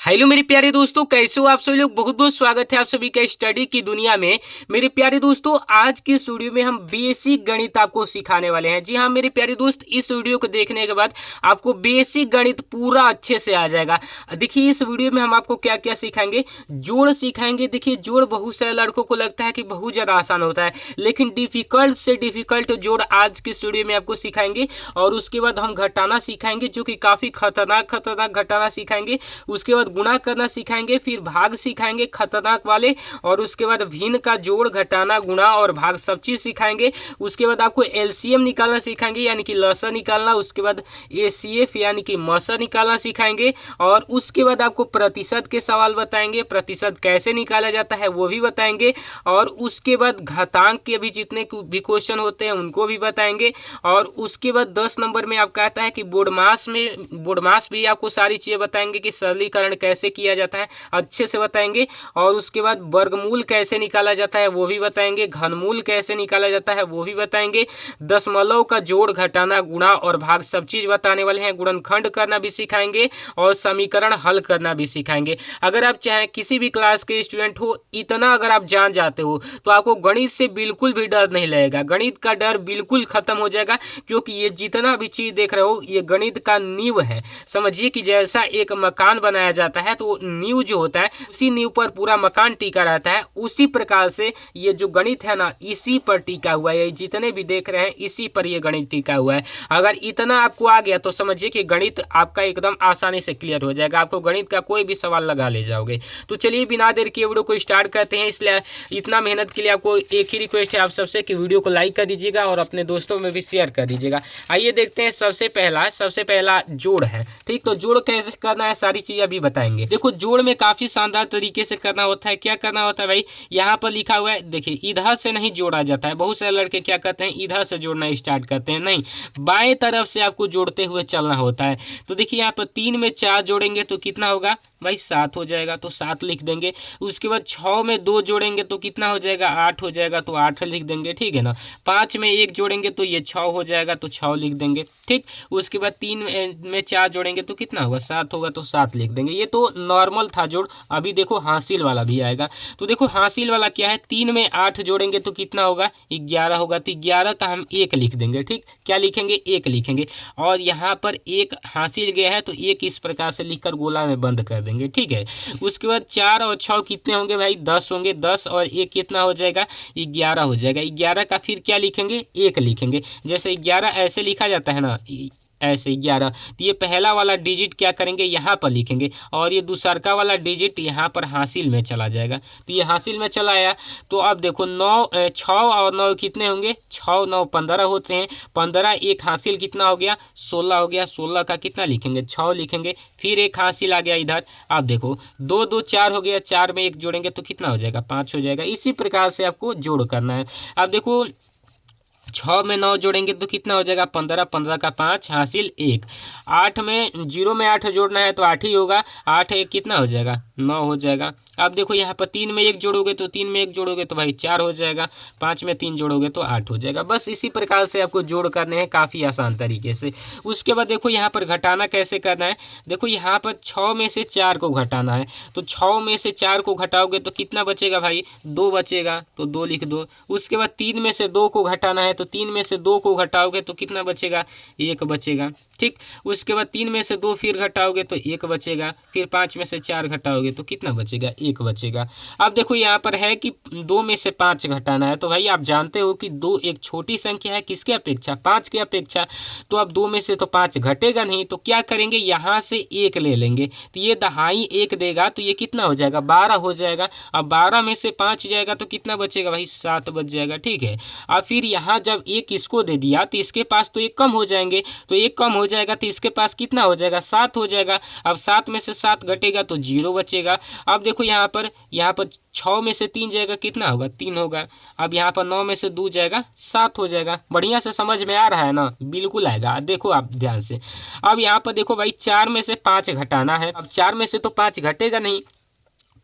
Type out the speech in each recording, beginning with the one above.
Hello मेरे प्यारे दोस्तों, कैसे हो आप सभी लोग। बहुत बहुत स्वागत है आप सभी का स्टडी की दुनिया में। मेरे प्यारे दोस्तों, आज के इस वीडियो में हम बेसिक गणित आपको सिखाने वाले हैं। जी हाँ मेरे प्यारे दोस्त, इस वीडियो को देखने के बाद आपको बेसिक गणित पूरा अच्छे से आ जाएगा। देखिए इस वीडियो में हम आपको क्या क्या सिखाएंगे। जोड़ सिखाएंगे। देखिए जोड़ बहुत सारे लड़कों को लगता है कि बहुत ज़्यादा आसान होता है, लेकिन डिफिकल्ट से डिफिकल्ट जोड़ आज के इस वीडियो में आपको सिखाएंगे। और उसके बाद हम घटाना सिखाएंगे, जो कि काफ़ी खतरनाक घटाना सिखाएंगे। उसके बाद गुणा करना सिखाएंगे, फिर भाग सिखाएंगे खतरनाक वाले, और उसके बाद भिन्न का जोड़ घटाना गुणा और भाग सब चीज़ सिखाएंगे। उसके बाद आपको एलसीएम निकालना सिखाएंगे, यानी कि लसा निकालना। उसके बाद एसीएफ यानी कि मसा निकालना सिखाएंगे। और उसके बाद आपको प्रतिशत के सवाल बताएंगे, प्रतिशत कैसे निकाला जाता है वो भी बताएंगे। और उसके बाद घातांक के भी जितने भी क्वेश्चन होते हैं उनको भी बताएंगे। और उसके बाद 10 नंबर में आप कहता है कि बोर्डमास भी आपको सारी चीज़ें बताएंगे कि सरलीकरण कैसे किया जाता है, अच्छे से बताएंगे। और उसके बाद वर्गमूल कैसे निकाला जाता है वो भी बताएंगे, घनमूल कैसे निकाला जाता है वो भी बताएंगे। दशमलव का जोड़ घटाना गुणा और भाग सब चीज़ बताने वाले हैं। गुणनखंड करना भी सिखाएंगे और समीकरण हल करना भी सिखाएंगे। अगर आप चाहें किसी भी क्लास के स्टूडेंट हो, इतना अगर आप जान जाते हो तो आपको गणित से बिल्कुल भी डर नहीं लगेगा। गणित का डर बिल्कुल खत्म हो जाएगा, क्योंकि ये जितना भी चीज़ देख रहे हो ये गणित का नींव है। समझिए कि जैसा एक मकान बनाया जाता है तो नींव जो होता है उसी नींव पर पूरा मकान टिका रहता है। उसी प्रकार से ये जो गणित है ना, इसी पर टिका हुआ है। जितने भी देख रहे हैं इसी पर ये गणित टिका हुआ है। अगर इतना आपको आ गया तो समझिए कि गणित आपका एकदम आसानी से क्लियर हो जाएगा। आपको गणित का कोई भी सवाल लगा ले जाओगे। तो चलिए बिना देर के वीडियो को स्टार्ट करते हैं। इसलिए इतना मेहनत के लिए आपको एक ही रिक्वेस्ट है आप सबसे कि वीडियो को लाइक कर दीजिएगा और अपने दोस्तों में भी शेयर कर दीजिएगा। आइए देखते हैं। सबसे पहला जोड़ है। ठीक, तो जोड़ कैसे करना है सारी चीज़ अभी बताएंगे। देखो जोड़ में काफ़ी शानदार तरीके से करना होता है। क्या करना होता है भाई, यहाँ पर लिखा हुआ है, देखिए इधर से नहीं जोड़ा जाता है। बहुत सारे लड़के क्या करते हैं, इधर से जोड़ना स्टार्ट करते हैं। नहीं, बाएं तरफ से आपको जोड़ते हुए चलना होता है। तो देखिए यहाँ पर 3 में 4 जोड़ेंगे तो कितना होगा भाई, 7 हो जाएगा, तो 7 लिख देंगे। उसके बाद 6 में 2 जोड़ेंगे तो कितना हो जाएगा, 8 हो जाएगा, तो 8 लिख देंगे। ठीक है ना। 5 में 1 जोड़ेंगे तो ये 6 हो जाएगा, तो 6 लिख देंगे। ठीक, उसके बाद 3 में 4 जोड़ेंगे तो कितना होगा, 7 होगा, तो 7 लिख देंगे। ये तो नॉर्मल था जोड़। अभी देखो हासिल वाला भी आएगा। तो देखो हासिल वाला क्या है, 3 में 8 जोड़ेंगे तो कितना होगा, 11 होगा, तो 11 का हम 1 लिख देंगे। ठीक, क्या लिखेंगे, 1 लिखेंगे। और यहाँ पर 1 हासिल गया है तो 1 इस प्रकार से लिखकर गोला में बंद कर देंगे। ठीक है। उसके बाद 4 और 6 कितने होंगे भाई, 10 होंगे। 10 और 1 कितना हो जाएगा, 11 हो जाएगा। 11 का फिर क्या लिखेंगे, 1 लिखेंगे। जैसे 11 ऐसे लिखा जाता है ना, ऐसे 11, तो ये पहला वाला डिजिट क्या करेंगे, यहाँ पर लिखेंगे। और ये दूसरका वाला डिजिट यहाँ पर हासिल में चला जाएगा। तो ये हासिल में चला आया। तो अब देखो 6 और 9 कितने होंगे, 6 9 15 होते हैं। 15 एक हासिल कितना हो गया, 16 हो गया। 16 का कितना लिखेंगे, 6 लिखेंगे। फिर एक हासिल आ गया इधर। अब देखो 2 2 4 हो गया। 4 में 1 जोड़ेंगे तो कितना हो जाएगा, 5 हो जाएगा। इसी प्रकार से आपको जोड़ करना है। अब देखो 6 में 9 जोड़ेंगे तो कितना हो जाएगा, 15। 15 का 5 हासिल 1। 8 में 0 में 8 जोड़ना है तो 8 ही होगा। 8 1 कितना हो जाएगा, 9 हो जाएगा। अब देखो यहाँ पर 3 में 1 जोड़ोगे तो 3 में 1 जोड़ोगे तो भाई 4 हो जाएगा। 5 में 3 जोड़ोगे तो 8 हो जाएगा। बस इसी प्रकार से आपको जोड़ करने हैं, काफ़ी आसान तरीके से। उसके बाद देखो यहाँ पर घटाना कैसे करना है। देखो यहाँ पर 6 में से 4 को घटाना है। तो 6 में से 4 को घटाओगे तो कितना बचेगा भाई, 2 बचेगा, तो 2 लिख दो। उसके बाद 3 में से 2 को घटाना है। तो 3 में से 2 को घटाओगे तो कितना बचेगा, 1 बचेगा। ठीक, उसके बाद 3 में से 2 फिर घटाओगे तो 1 बचेगा। फिर 5 में से 4 घटाओगे तो कितना बचेगा, 1 बचेगा। अब देखो यहाँ पर है कि 2 में से 5 घटाना है। तो भाई आप जानते हो कि 2 एक छोटी संख्या है किसके अपेक्षा, 5 के अपेक्षा। तो अब 2 में से तो 5 घटेगा नहीं, तो क्या करेंगे, यहाँ से 1 ले लेंगे। तो ये दहाई 1 देगा तो ये कितना हो जाएगा, 12 हो जाएगा। अब 12 में से 5 जाएगा तो कितना बचेगा भाई, 7 बच जाएगा। ठीक है। अब फिर यहाँ जब 1 इसको दे दिया तो इसके पास तो 1 कम हो जाएंगे। तो 1 कम हो जाएगा तो इसके पास कितना हो जाएगा, 7 हो जाएगा। अब 7 में से 7 घटेगा तो 0 बचेगा। अब देखो यहाँ पर 6 में से 3 जाएगा, कितना होगा, 3 होगा। अब यहाँ पर 9 में से 2 जाएगा, 7 हो जाएगा। बढ़िया से समझ में आ रहा है ना, बिल्कुल आएगा। देखो आप ध्यान से। अब यहाँ पर देखो भाई 4 में से 5 घटाना है। अब 4 में से तो 5 घटेगा नहीं,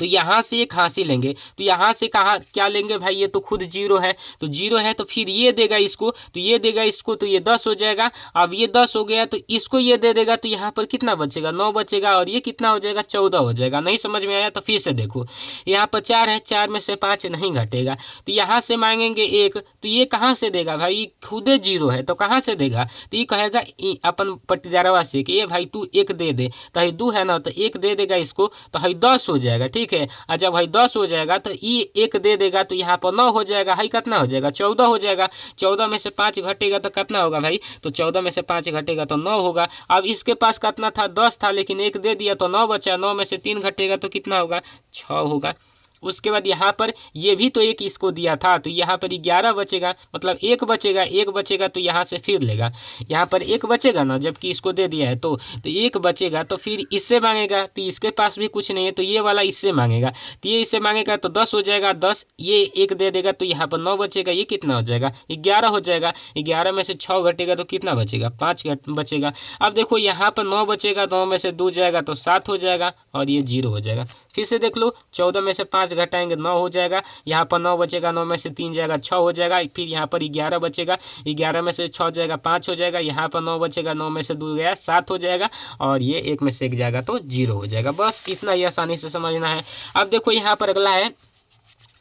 तो यहाँ से एक हासिल लेंगे, तो यहाँ से कहाँ क्या लेंगे भाई, ये तो खुद जीरो है, तो जीरो है तो फिर ये देगा इसको, तो ये देगा इसको, तो ये 10 हो जाएगा। अब ये 10 हो गया तो इसको ये दे देगा, तो यहाँ पर कितना बचेगा, 9 बचेगा, और ये कितना हो जाएगा, 14 हो जाएगा। नहीं समझ में आया तो फिर से देखो, यहाँ पर 4 है, 4 में से 5 नहीं घटेगा, तो यहाँ से मांगेंगे 1, तो ये कहाँ से देगा भाई, ये खुदे जीरो है तो कहाँ से देगा, तो ये कहेगा अपन पट्टीदारवा से कि ये भाई तू 1 दे दे, तो है 2 है ना, तो 1 दे देगा इसको, तो है 10 हो जाएगा। ठीक है, और जब है 10 हो जाएगा तो ये 1 दे देगा, तो यहाँ पर 9 हो जाएगा, है कितना हो जाएगा, 14 हो जाएगा। 14 में से 5 घटेगा तो कितना होगा भाई, तो 14 में से 5 घटेगा तो 9 होगा। अब इसके पास कितना था, 10 था, लेकिन 1 दे दिया तो 9 बचा, 9 में से 3 घटेगा तो कितना होगा, 6 होगा। उसके बाद यहाँ पर ये भी तो 1 इसको दिया था, तो यहाँ पर 11 बचेगा, मतलब 1 बचेगा, 1 बचेगा तो यहाँ से फिर लेगा, यहाँ पर 1 बचेगा ना, जबकि इसको दे दिया है तो 1 बचेगा, तो फिर इससे मांगेगा, तो इसके पास भी कुछ नहीं है, तो ये वाला इससे मांगेगा, तो ये इससे मांगेगा तो 10 हो जाएगा, 10 ये 1 दे देगा, तो यहाँ पर 9 बचेगा, ये कितना हो जाएगा, 11 हो जाएगा। 11 में से 6 घटेगा तो कितना बचेगा, 5 बचेगा। अब देखो यहाँ पर 9 बचेगा, 9 में से 2 जाएगा तो 7 हो जाएगा, और ये 0 हो जाएगा। फिर से देख लो, 14 में से 5 घटाएंगे 9 हो जाएगा, यहाँ पर 9 बचेगा, 9 में से 3 जाएगा 6 हो जाएगा, फिर यहाँ पर 11 बचेगा, 11 में से 6 जाएगा 5 हो जाएगा, यहाँ पर 9 बचेगा, 9 में से 2 गया 7 हो जाएगा, और ये 1 में से 1 जाएगा तो 0 हो जाएगा। बस इतना ही आसानी से समझना है। अब देखो यहाँ पर अगला है,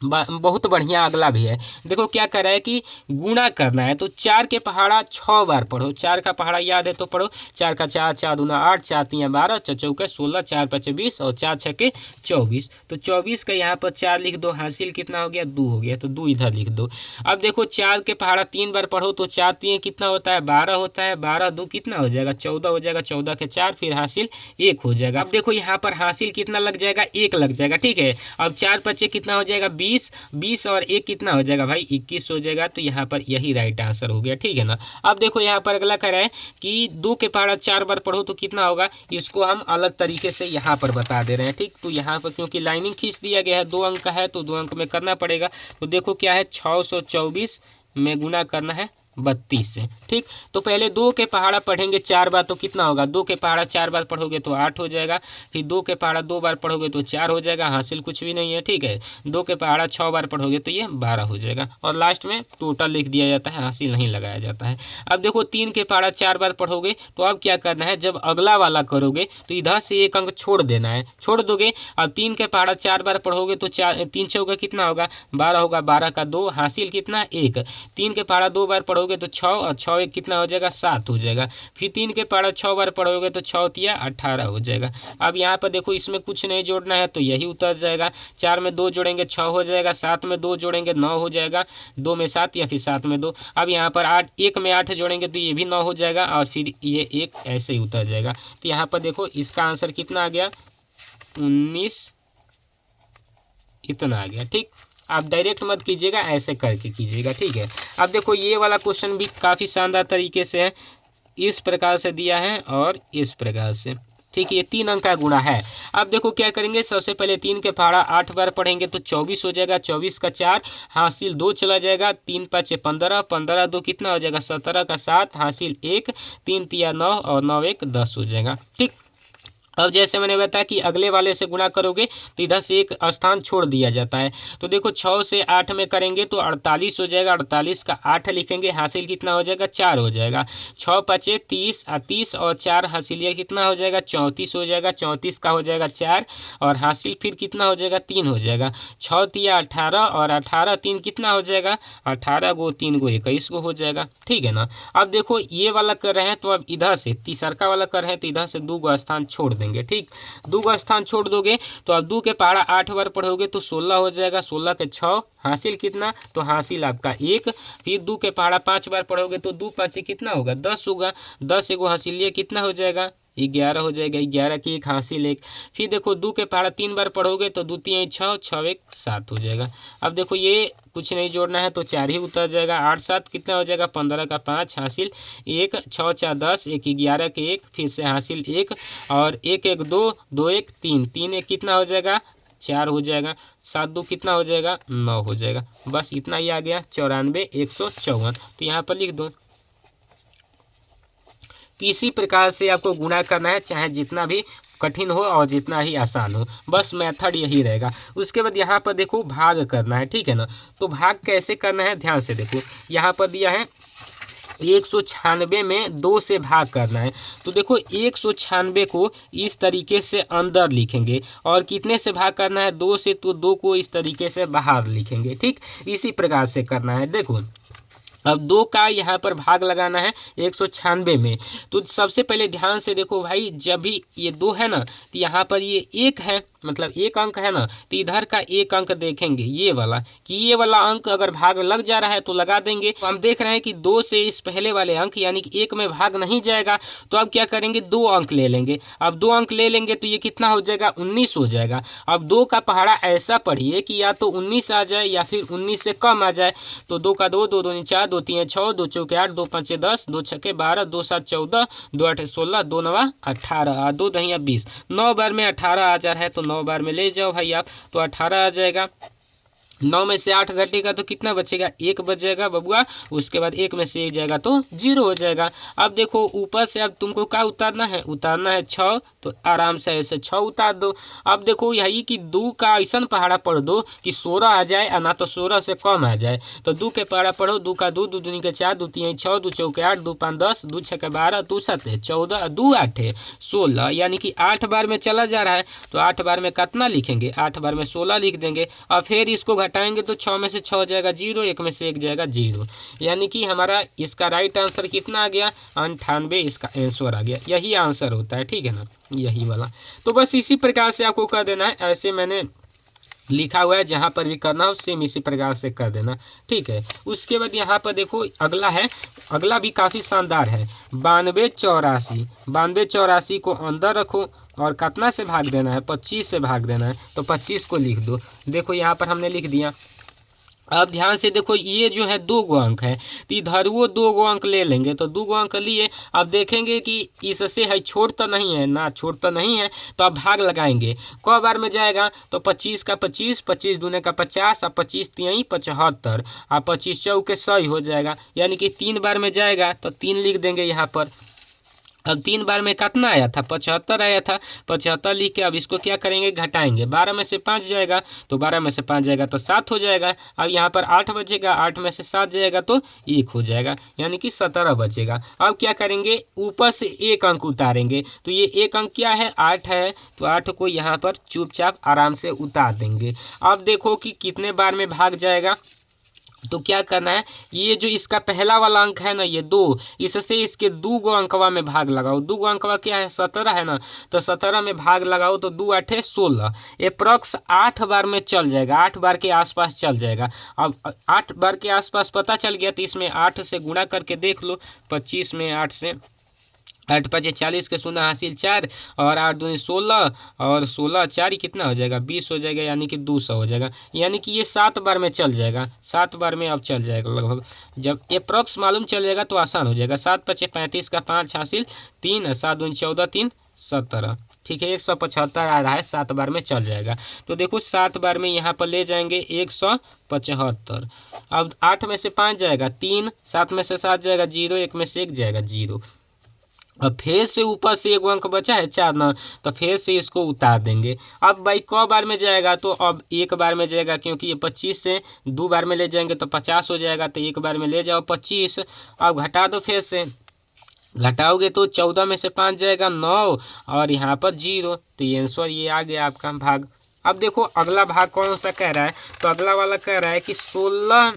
बहुत बढ़िया अगला भी है। देखो क्या कर रहा है कि गुणा करना है, तो 4 के पहाड़ा 6 बार पढ़ो, 4 का पहाड़ा याद है तो पढ़ो, 4 का 4, 4 दूना 8, 4 तीन 12, 4 चौके 16, 4 5 20 और 4 छक्के 24। तो 24 का यहाँ पर 4 लिख दो, हासिल कितना हो गया, 2 हो गया, तो 2 इधर लिख दो। अब देखो 4 के पहाड़ा 3 बार पढ़ो, तो 4 3 कितना होता है, 12 होता है, 12 2 कितना हो जाएगा, 14 हो जाएगा, 14 के 4 फिर हासिल 1 हो जाएगा। अब देखो यहाँ पर हासिल कितना लग जाएगा, 1 लग जाएगा। ठीक है, अब 4 5 कितना हो जाएगा, 20, 20 और 1 कितना हो जाएगा भाई, 21 हो जाएगा, तो यहाँ पर यही राइट आंसर हो गया। ठीक है ना। अब देखो यहाँ पर अगला कह रहा है कि 2 के पहाड़ा 4 बार पढ़ो तो कितना होगा, इसको हम अलग तरीके से यहाँ पर बता दे रहे हैं। ठीक, तो यहाँ पर क्योंकि लाइनिंग खींच दिया गया है, 2 अंक का है तो 2 अंक में करना पड़ेगा। तो देखो क्या है, 624 में गुना करना है 32 से। ठीक, तो पहले 2 के पहाड़ा पढ़ेंगे 4 बार तो कितना होगा, 2 के पहाड़ा 4 बार पढ़ोगे तो 8 हो जाएगा, फिर 2 के पहाड़ा 2 बार पढ़ोगे तो 4 हो जाएगा, हासिल कुछ भी नहीं है। ठीक है, 2 के पहाड़ा 6 बार पढ़ोगे तो ये 12 हो जाएगा, और लास्ट में टोटल लिख दिया जाता है, हासिल नहीं लगाया जाता है। अब देखो 3 के पहाड़ा 4 बार पढ़ोगे तो अब क्या करना है, जब अगला वाला करोगे तो इधर से 1 अंक छोड़ देना है, छोड़ दोगे। और 3 के पहाड़ा 4 बार पढ़ोगे तो 4 3 चौका कितना होगा, 12 होगा, 12 का 2, हासिल कितना 1। 3 के पहाड़ा 2 बार पढ़ोगे तो 6 और 6 1 कितना हो जाएगा, 7 हो जाएगा। फिर 3 के पहाड़ा 6 बार पढ़ोगे तो 6 तिया 18 हो जाएगा। अब यहाँ पर देखो इसमें कुछ नहीं जोड़ना है तो यही उतर जाएगा। 4 में 2 जोड़ेंगे 6 हो जाएगा, 7 में 2 जोड़ेंगे 9 हो जाएगा, 2 में 7 या फिर 7 में 2। अब यहाँ पर 8 1 में 8 जोड़ेंगे तो ये भी 9 हो जाएगा, और फिर ये 1 ऐसे ही उतर जाएगा। तो यहाँ पर देखो इसका आंसर कितना आ गया, 19 इतना आ गया। ठीक, आप डायरेक्ट मत कीजिएगा, ऐसे करके कीजिएगा। ठीक है, अब देखो ये वाला क्वेश्चन भी काफ़ी शानदार तरीके से है, इस प्रकार से दिया है और इस प्रकार से। ठीक है, ये 3 अंक का गुणा है। अब देखो क्या करेंगे, सबसे पहले 3 के पहाड़ा 8 बार पढ़ेंगे तो 24 हो जाएगा, 24 का 4 हासिल 2 चला जाएगा, 3 5 15, 15 2 कितना हो जाएगा, 17 का 7 हासिल 1, 3 तिया 9 और 9 1 10 हो जाएगा। ठीक, अब जैसे मैंने बताया कि अगले वाले से गुणा करोगे तो इधर से एक स्थान छोड़ दिया जाता है। तो देखो 6 से 8 में करेंगे तो 48 हो जाएगा, 48 का 8 लिखेंगे, हासिल कितना हो जाएगा, 4 हो जाएगा। 6 5 30 और 30 और 4 हासिल कितना हो जाएगा, 34 हो जाएगा, 34 का हो जाएगा 4 और हासिल फिर कितना हो जाएगा, 3 हो जाएगा। 6 तिया 18 और 18 3 कितना हो जाएगा, 18 गो 3 गो 21 गो हो जाएगा। ठीक है ना। अब देखो ये वाला कर रहे हैं तो अब इधर से तीसरा वाला कर रहे हैं तो इधर से 2 गो स्थान छोड़ देंगे। ठीक, 2 का स्थान छोड़ दोगे तो अब 2 के पहाड़ा 8 बार पढ़ोगे तो 16 हो जाएगा, 16 के 6 हासिल कितना, तो हासिल आपका 1। फिर 2 के पहाड़ा 5 बार पढ़ोगे तो 2 5 कितना होगा, 10 होगा, 10 एगो हासिल ये कितना हो जाएगा, 11 हो जाएगा, 11 की 1 हासिल 1। फिर देखो 2 के पहाड़ा 3 बार पढ़ोगे तो 2 3 6, 6 1 7 हो जाएगा। अब देखो ये कुछ नहीं जोड़ना है तो 4 ही उतर जाएगा, 8 7 कितना हो जाएगा, 15 का 5 हासिल 1, 6 4 10, 1 11 के 1 फिर से हासिल 1 और 1 1 2 2 1 3 3 1 कितना हो जाएगा, 4 हो जाएगा, 7 2 कितना हो जाएगा, 9 हो जाएगा। बस इतना ही आ गया, 94 154। तो यहाँ पर लिख दो। इसी प्रकार से आपको गुणा करना है, चाहे जितना भी कठिन हो और जितना ही आसान हो, बस मेथड यही रहेगा। उसके बाद यहाँ पर देखो भाग करना है, ठीक है ना। तो भाग कैसे करना है ध्यान से देखो, यहाँ पर दिया है 196 में 2 से भाग करना है। तो देखो 196 को इस तरीके से अंदर लिखेंगे और कितने से भाग करना है 2 से, तो 2 को इस तरीके से बाहर लिखेंगे, ठीक। इसी प्रकार से करना है। देखो अब 2 का यहाँ पर भाग लगाना है 196 में। तो सबसे पहले ध्यान से देखो भाई, जब भी ये 2 है ना तो यहाँ पर ये 1 है, मतलब 1 अंक है ना, तो इधर का 1 अंक देखेंगे ये वाला, कि ये वाला अंक अगर भाग लग जा रहा है तो लगा देंगे। तो हम देख रहे हैं कि 2 से इस पहले वाले अंक यानी कि 1 में भाग नहीं जाएगा, तो अब क्या करेंगे 2 अंक ले लेंगे। अब 2 अंक ले लेंगे तो ये कितना हो जाएगा 19 हो जाएगा। अब 2 का पहाड़ा ऐसा पढ़िए कि या तो 19 आ जाए या फिर 19 से कम आ जाए। तो 2 का 2, 2 दूनी 4, 2 3 6, 2 चौके 8, 2 5 10, 2 छक्के 12, 2 7 14, 2 8 16, 2 9 18, 2 दहिया 20। 9 बार में 18 आ जा रहा है तो 9 बार में ले जाओ भाई आप, तो 18 आ जाएगा। 9 में से 8 घटेगा तो कितना बचेगा 1 बच जाएगा बबुआ। उसके बाद 1 में से 1 जाएगा तो 0 हो जाएगा। अब देखो ऊपर से अब तुमको क्या उतारना है, उतारना है 6, तो आराम से ऐसे 6 उतार दो। अब देखो यही कि 2 का ऐसा पहाड़ा पढ़ दो कि 16 आ जाए और ना तो 16 से कम आ जाए। तो 2 के पहाड़ा पढ़ो, 2 का 2, 2 दूनी के 4, 2 3 6, 2 चौके 8, 2 5 10, 2 छक्के 12, 2 7 14, 2 8 16, यानी कि 8 बार में चला जा रहा है। तो 8 बार में कितना लिखेंगे, 8 बार में 16 लिख देंगे और फिर इसको घटाएंगे तो 6 में से 6 जाएगा 0, 1 में से 1 जाएगा 0, यानी कि हमारा इसका राइट आंसर कितना आ गया 98, इसका आंसर आ गया। यही आंसर होता है, ठीक है ना, यही वाला। तो बस इसी प्रकार से आपको कर देना है, ऐसे मैंने लिखा हुआ है, जहाँ पर भी करना हो सेम इसी प्रकार से कर देना, ठीक है। उसके बाद यहाँ पर देखो अगला है, अगला भी काफ़ी शानदार है, 92 84। 92 84 को अंदर रखो और कितना से भाग देना है 25 से भाग देना है, तो 25 को लिख दो। देखो यहाँ पर हमने लिख दिया। अब ध्यान से देखो ये जो है 2 गो अंक है, तो इधर वो 2 गो अंक ले लेंगे, तो 2 गो अंक लिए। अब देखेंगे कि इससे है छोड़ तो नहीं है ना, छोड़ तो नहीं है, तो अब भाग लगाएंगे। क बार में जाएगा तो 25 का 25, 25 दूने का 50 और 25 3 75 और 25 चौके 100 हो जाएगा, यानी कि 3 बार में जाएगा तो 3 लिख देंगे यहाँ पर। अब 3 बार में कितना आया था 75 आया था, 75 लिख के अब इसको क्या करेंगे घटाएंगे। 12 में से 5 जाएगा तो 12 में से 5 जाएगा तो 7 हो जाएगा। अब यहाँ पर 8 बचेगा, 8 में से 7 जाएगा तो 1 हो जाएगा, यानी कि 17 बचेगा। अब क्या करेंगे ऊपर से 1 अंक उतारेंगे, तो ये 1 अंक क्या है 8 है, तो 8 को यहाँ पर चुपचाप आराम से उतार देंगे। अब देखो कि कितने बार में भाग जाएगा, तो क्या करना है, ये जो इसका पहला वाला अंक है ना ये 2, इससे इसके 2 गो अंकवा में भाग लगाओ। 2 गो अंकवा क्या है 17 है ना, तो 17 में भाग लगाओ तो 2 8 16, अप्रॉक्स 8 बार में चल जाएगा, 8 बार के आसपास चल जाएगा। अब 8 बार के आसपास पता चल गया तो इसमें 8 से गुणा करके देख लो। 25 में 8 से 8 5 40 के 0 हासिल 4 और 8 दूनी 16 और 16 4 कितना हो जाएगा 20 हो जाएगा, यानी कि 200 हो जाएगा। यानी कि ये 7 बार में चल जाएगा, 7 बार में अब चल जाएगा लगभग। जब अप्रॉक्स मालूम चल जाएगा तो आसान हो जाएगा। 7 5 35 का 5 हासिल 3, 7 दूनी 14 3 17, ठीक है 175 आ रहा है, 7 बार में चल जाएगा। तो देखो 7 बार में यहाँ पर ले जाएंगे 175। अब 8 में से 5 जाएगा 3, 7 में से 7 जाएगा 0, 1 में से 1 जाएगा 0। अब फिर से ऊपर से 1 अंक बचा है 4 ना, तो फिर से इसको उतार देंगे। अब भाई क बार में जाएगा, तो अब 1 बार में जाएगा, क्योंकि ये 25 से 2 बार में ले जाएंगे तो 50 हो जाएगा, तो 1 बार में ले जाओ 25। अब घटा दो, फिर से घटाओगे तो 14 में से 5 जाएगा 9 और यहाँ पर 0, तो ये आंसर ये आ गया आपका भाग। अब देखो अगला भाग कौन सा कह रहा है, तो अगला वाला कह रहा है कि 16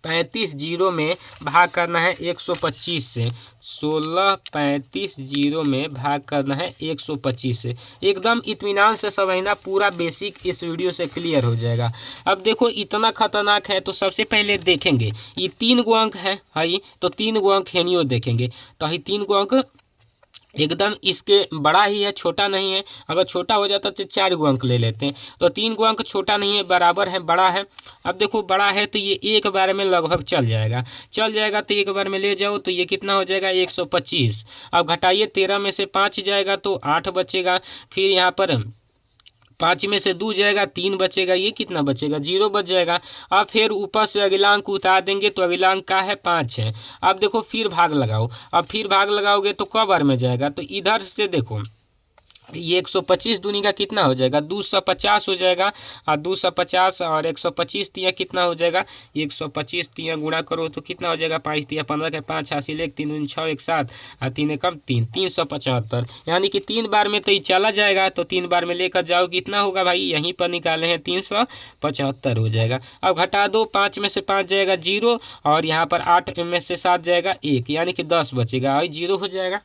35 0 में भाग करना है 125 से। 16 35 0 में भाग करना है 125 से। एकदम इत्मीनान से समझना, पूरा बेसिक इस वीडियो से क्लियर हो जाएगा। अब देखो इतना खतरनाक है, तो सबसे पहले देखेंगे ये 3 गो अंक है हाई, तो 3 गो अंक हेनियो देखेंगे, तो ये 3 गो अंक एकदम इसके बड़ा ही है, छोटा नहीं है। अगर छोटा हो जाता तो 4 गो अंक ले लेते हैं, तो 3 गो अंक छोटा नहीं है, बराबर है, बड़ा है। अब देखो बड़ा है तो ये 1 बार में लगभग चल जाएगा, तो 1 बार में ले जाओ तो ये कितना हो जाएगा 125। अब घटाइए, 13 में से 5 जाएगा तो 8 बचेगा, फिर यहाँ पर 5 में से 2 जाएगा 3 बचेगा, ये कितना बचेगा 0 बच जाएगा। अब फिर ऊपर से अगला अंक उतार देंगे, तो अगला अंक का है 5 है। अब देखो फिर भाग लगाओ, अब फिर भाग लगाओगे तो क बार में जाएगा, तो इधर से देखो ये 125 दूनी का कितना हो जाएगा, 250 हो जाएगा। और 250 और 125 तिया कितना हो जाएगा, 125 तिया गुणा करो तो कितना हो जाएगा, 5 तिया 15 के 5 हासिल 1 3 दूनी 6 1 7 और 3 एकम 3 375। यानी कि 3 बार में तो ये चला जाएगा, तो 3 बार में लेकर जाओ कितना होगा भाई, यहीं पर निकाले हैं 375 हो जाएगा। अब घटा दो, 5 में से 5 जाएगा 0 और यहाँ पर 8 में से 7 जाएगा 1, यानी कि 10 बचेगा और 0 हो जाएगा।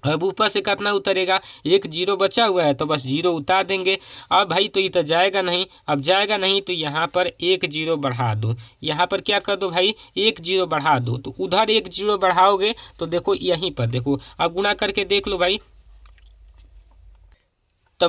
अब ऊपर से कितना उतरेगा, एक 0 बचा हुआ है तो बस 0 उतार देंगे। अब भाई तो ये तो जाएगा नहीं, अब जाएगा नहीं तो यहाँ पर 1 0 बढ़ा दो, यहाँ पर क्या कर दो भाई, 1 0 बढ़ा दो। तो उधर 1 0 बढ़ाओगे तो देखो यहीं पर देखो, अब गुणा करके देख लो भाई। तो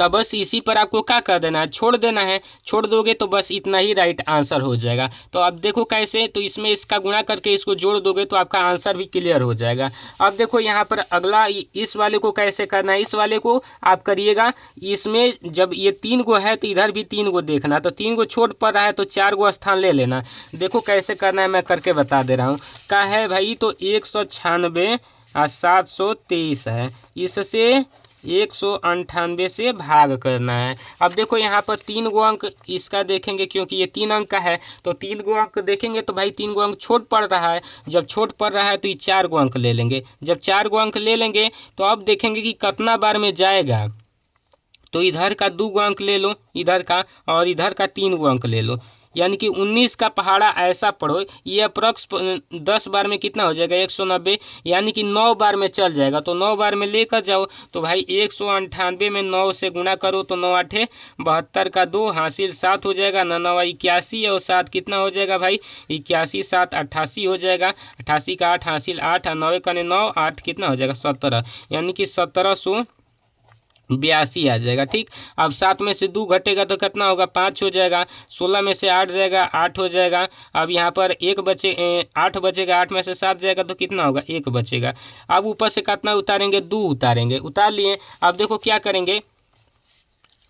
बस इसी पर आपको क्या कर देना है, छोड़ देना है। छोड़ दोगे तो बस इतना ही राइट आंसर हो जाएगा। तो अब देखो कैसे, तो इसमें इसका गुणा करके इसको जोड़ दोगे तो आपका आंसर भी क्लियर हो जाएगा। अब देखो यहाँ पर अगला इस वाले को कैसे करना है, इस वाले को आप करिएगा। इसमें जब ये 3 गो है तो इधर भी 3 गो देखना, तो 3 गो छोड़ पड़ रहा है तो 4 गो स्थान ले लेना। देखो कैसे करना है, मैं करके बता दे रहा हूँ। क्या है भाई, तो 196 और 723 है, इससे 198 से भाग करना है। अब देखो यहाँ पर 3 गो अंक इसका देखेंगे, क्योंकि ये 3 अंक का है तो 3 गो अंक देखेंगे तो भाई 3 गो अंक छोट पड़ रहा है। जब छोट पड़ रहा है तो ये 4 गो अंक ले लेंगे। जब 4 गो अंक ले लेंगे तो अब देखेंगे कि कितना बार में जाएगा। तो इधर का 2 गो अंक ले लो, इधर का, और इधर का 3 गो अंक ले लो, यानी कि 19 का पहाड़ा ऐसा पढ़ो। ये अप्रॉक्स 10 बार में कितना हो जाएगा, 190, यानी कि 9 बार में चल जाएगा। तो 9 बार में लेकर जाओ तो भाई 198 में 9 से गुणा करो तो 9 8 72 का 2 हासिल 7 हो जाएगा, 9 9 81 और 7 कितना हो जाएगा भाई, 81 7 88 हो जाएगा। 88 का 8 हासिल 8 और 9 का 9 8 कितना हो जाएगा 17, यानी कि 1782 आ जाएगा। ठीक, अब 7 में से 2 घटेगा तो कितना होगा, 5 हो जाएगा। 16 में से 8 जाएगा, 8 हो जाएगा। अब यहाँ पर 1 बचे 8 बचेगा, 8 में से 7 जाएगा तो कितना होगा, 1 बचेगा। अब ऊपर से कितना उतारेंगे, 2 उतारेंगे, उतार लिए। अब देखो क्या करेंगे,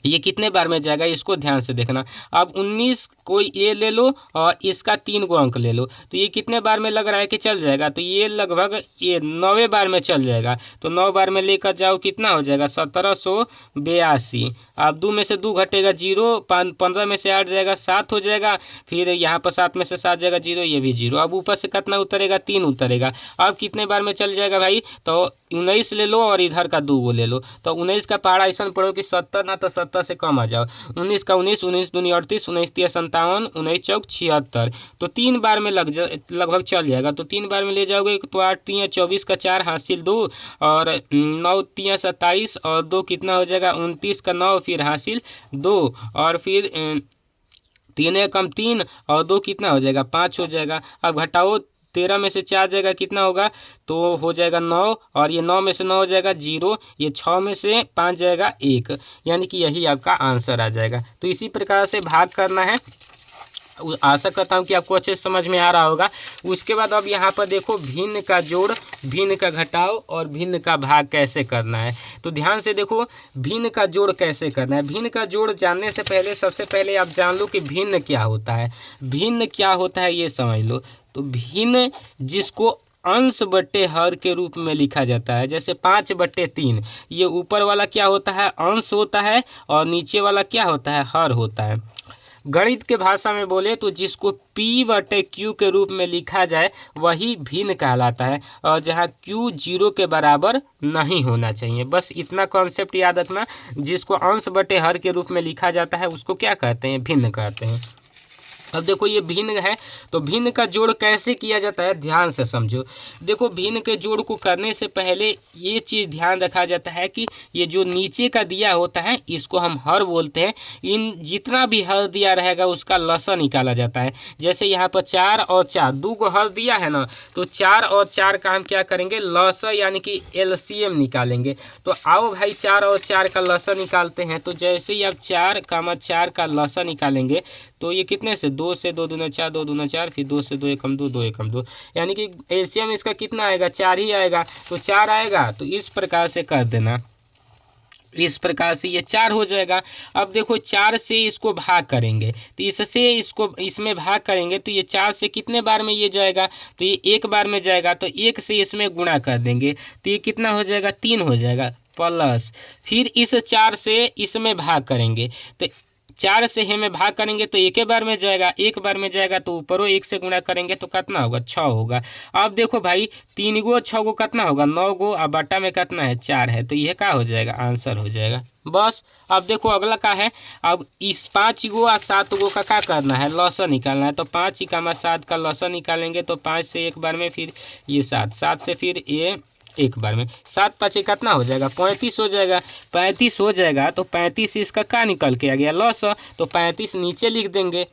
ये कितने बार में जाएगा इसको ध्यान से देखना। अब 19 को ये ले लो और इसका 3 गो अंक ले लो, तो ये कितने बार में लग रहा है कि चल जाएगा, तो ये लगभग ये 9वें बार में चल जाएगा। तो 9 बार में लेकर जाओ कितना हो जाएगा, 1782। अब 2 में से 2 घटेगा 0, 15 में से 8 जाएगा 7 हो जाएगा। फिर यहाँ पर 7 में से 7 जाएगा 0, ये भी 0। अब ऊपर से कितना उतरेगा, 3 उतरेगा। अब कितने बार में चल जाएगा भाई, तो 19 ले लो और इधर का 2 गो ले लो। तो 19 का पहाड़ा ऐसा पढ़ो कि 70 ना तो 70 से कम आ जाओ। 19 का 19, 19 दूनी 38, 19 तिया 57, 19 चौक 76। तो 3 बार में लगभग चल जाएगा। तो 3 बार में ले जाओगे तो 8 तिया 24 का 4 हासिल 2 और 9 तिया 27 और 2 कितना हो जाएगा, 29 का 9 फिर हासिल 2 और फिर 3 एकम 3 और 2 कितना हो जाएगा, 5 हो जाएगा। अब घटाओ, 13 में से 4 जाएगा कितना होगा, तो हो जाएगा 9 और ये 9 में से 9 हो जाएगा 0, ये 6 में से 5 जाएगा 1, यानी कि यही आपका आंसर आ जाएगा। तो इसी प्रकार से भाग करना है। आशा करता हूँ कि आपको अच्छे से समझ में आ रहा होगा। उसके बाद अब यहाँ पर देखो भिन्न का जोड़, भिन्न का घटाव और भिन्न का भाग कैसे करना है। तो ध्यान से देखो, भिन्न का जोड़ कैसे करना है। भिन्न का जोड़ जानने से पहले सबसे पहले आप जान लो कि भिन्न क्या होता है। भिन्न क्या होता है ये समझ लो। तो भिन्न जिसको अंश बट्टे हर के रूप में लिखा जाता है, जैसे 5/3, ये ऊपर वाला क्या होता है, अंश होता है, और नीचे वाला क्या होता है, हर होता है। गणित के भाषा में बोले तो जिसको P/Q के रूप में लिखा जाए वही भिन्न कहलाता है, और जहाँ Q 0 के बराबर नहीं होना चाहिए। बस इतना कॉन्सेप्ट याद रखना, जिसको अंश बटे हर के रूप में लिखा जाता है उसको क्या कहते हैं, भिन्न कहते हैं। अब देखो ये भिन्न है, तो भिन्न का जोड़ कैसे किया जाता है ध्यान से समझो। देखो भिन्न के जोड़ को करने से पहले ये चीज़ ध्यान रखा जाता है कि ये जो नीचे का दिया होता है इसको हम हर बोलते हैं। इन जितना भी हर दिया रहेगा उसका लसा निकाला जाता है। जैसे यहाँ पर 4 और 4 2 को हर दिया है ना, तो 4 और 4 का हम क्या करेंगे, लसा यानी कि LCM निकालेंगे। तो आओ भाई 4 और 4 का लसा निकालते हैं। तो जैसे ही आप 4 का लसा निकालेंगे तो ये कितने से, 2 से 2 दूना 4, 2 दूना 4, फिर 2 से 2 एकम 2, 2 एकम 2, यानी कि एलसीएम इसका कितना आएगा, 4 ही आएगा। तो 4 आएगा तो इस प्रकार से कर देना, इस प्रकार से ये 4 हो जाएगा। अब देखो 4 से इसको भाग करेंगे तो इससे इसको इसमें भाग करेंगे तो ये 4 से कितने बार में ये जाएगा, तो ये 1 बार में जाएगा। तो 1 से इसमें गुणा कर देंगे तो ये कितना हो जाएगा, 3 हो जाएगा। प्लस फिर इस 4 से इसमें भाग करेंगे तो 4 से हमें भाग करेंगे तो एक बार में जाएगा, एक बार में जाएगा तो ऊपरों 1 से गुणा करेंगे तो कितना होगा 6 होगा। अब देखो भाई 3 गो 6 गो कितना होगा 9 गो, अब बटा में कितना है 4 है, तो यह क्या हो जाएगा आंसर हो जाएगा बस। अब देखो अगला का है, अब इस 5 गो और 7 गो का क्या करना है लॉसा निकालना है, तो 5 × 7 का लॉसा निकालेंगे तो 5 से एक बार में फिर ये 7, 7 से फिर ये एक बार में 7 5 कितना हो जाएगा 35 हो जाएगा। 35 हो जाएगा तो 35 इसका क्या निकल के आ गया लॉस, तो 35 नीचे लिख देंगे।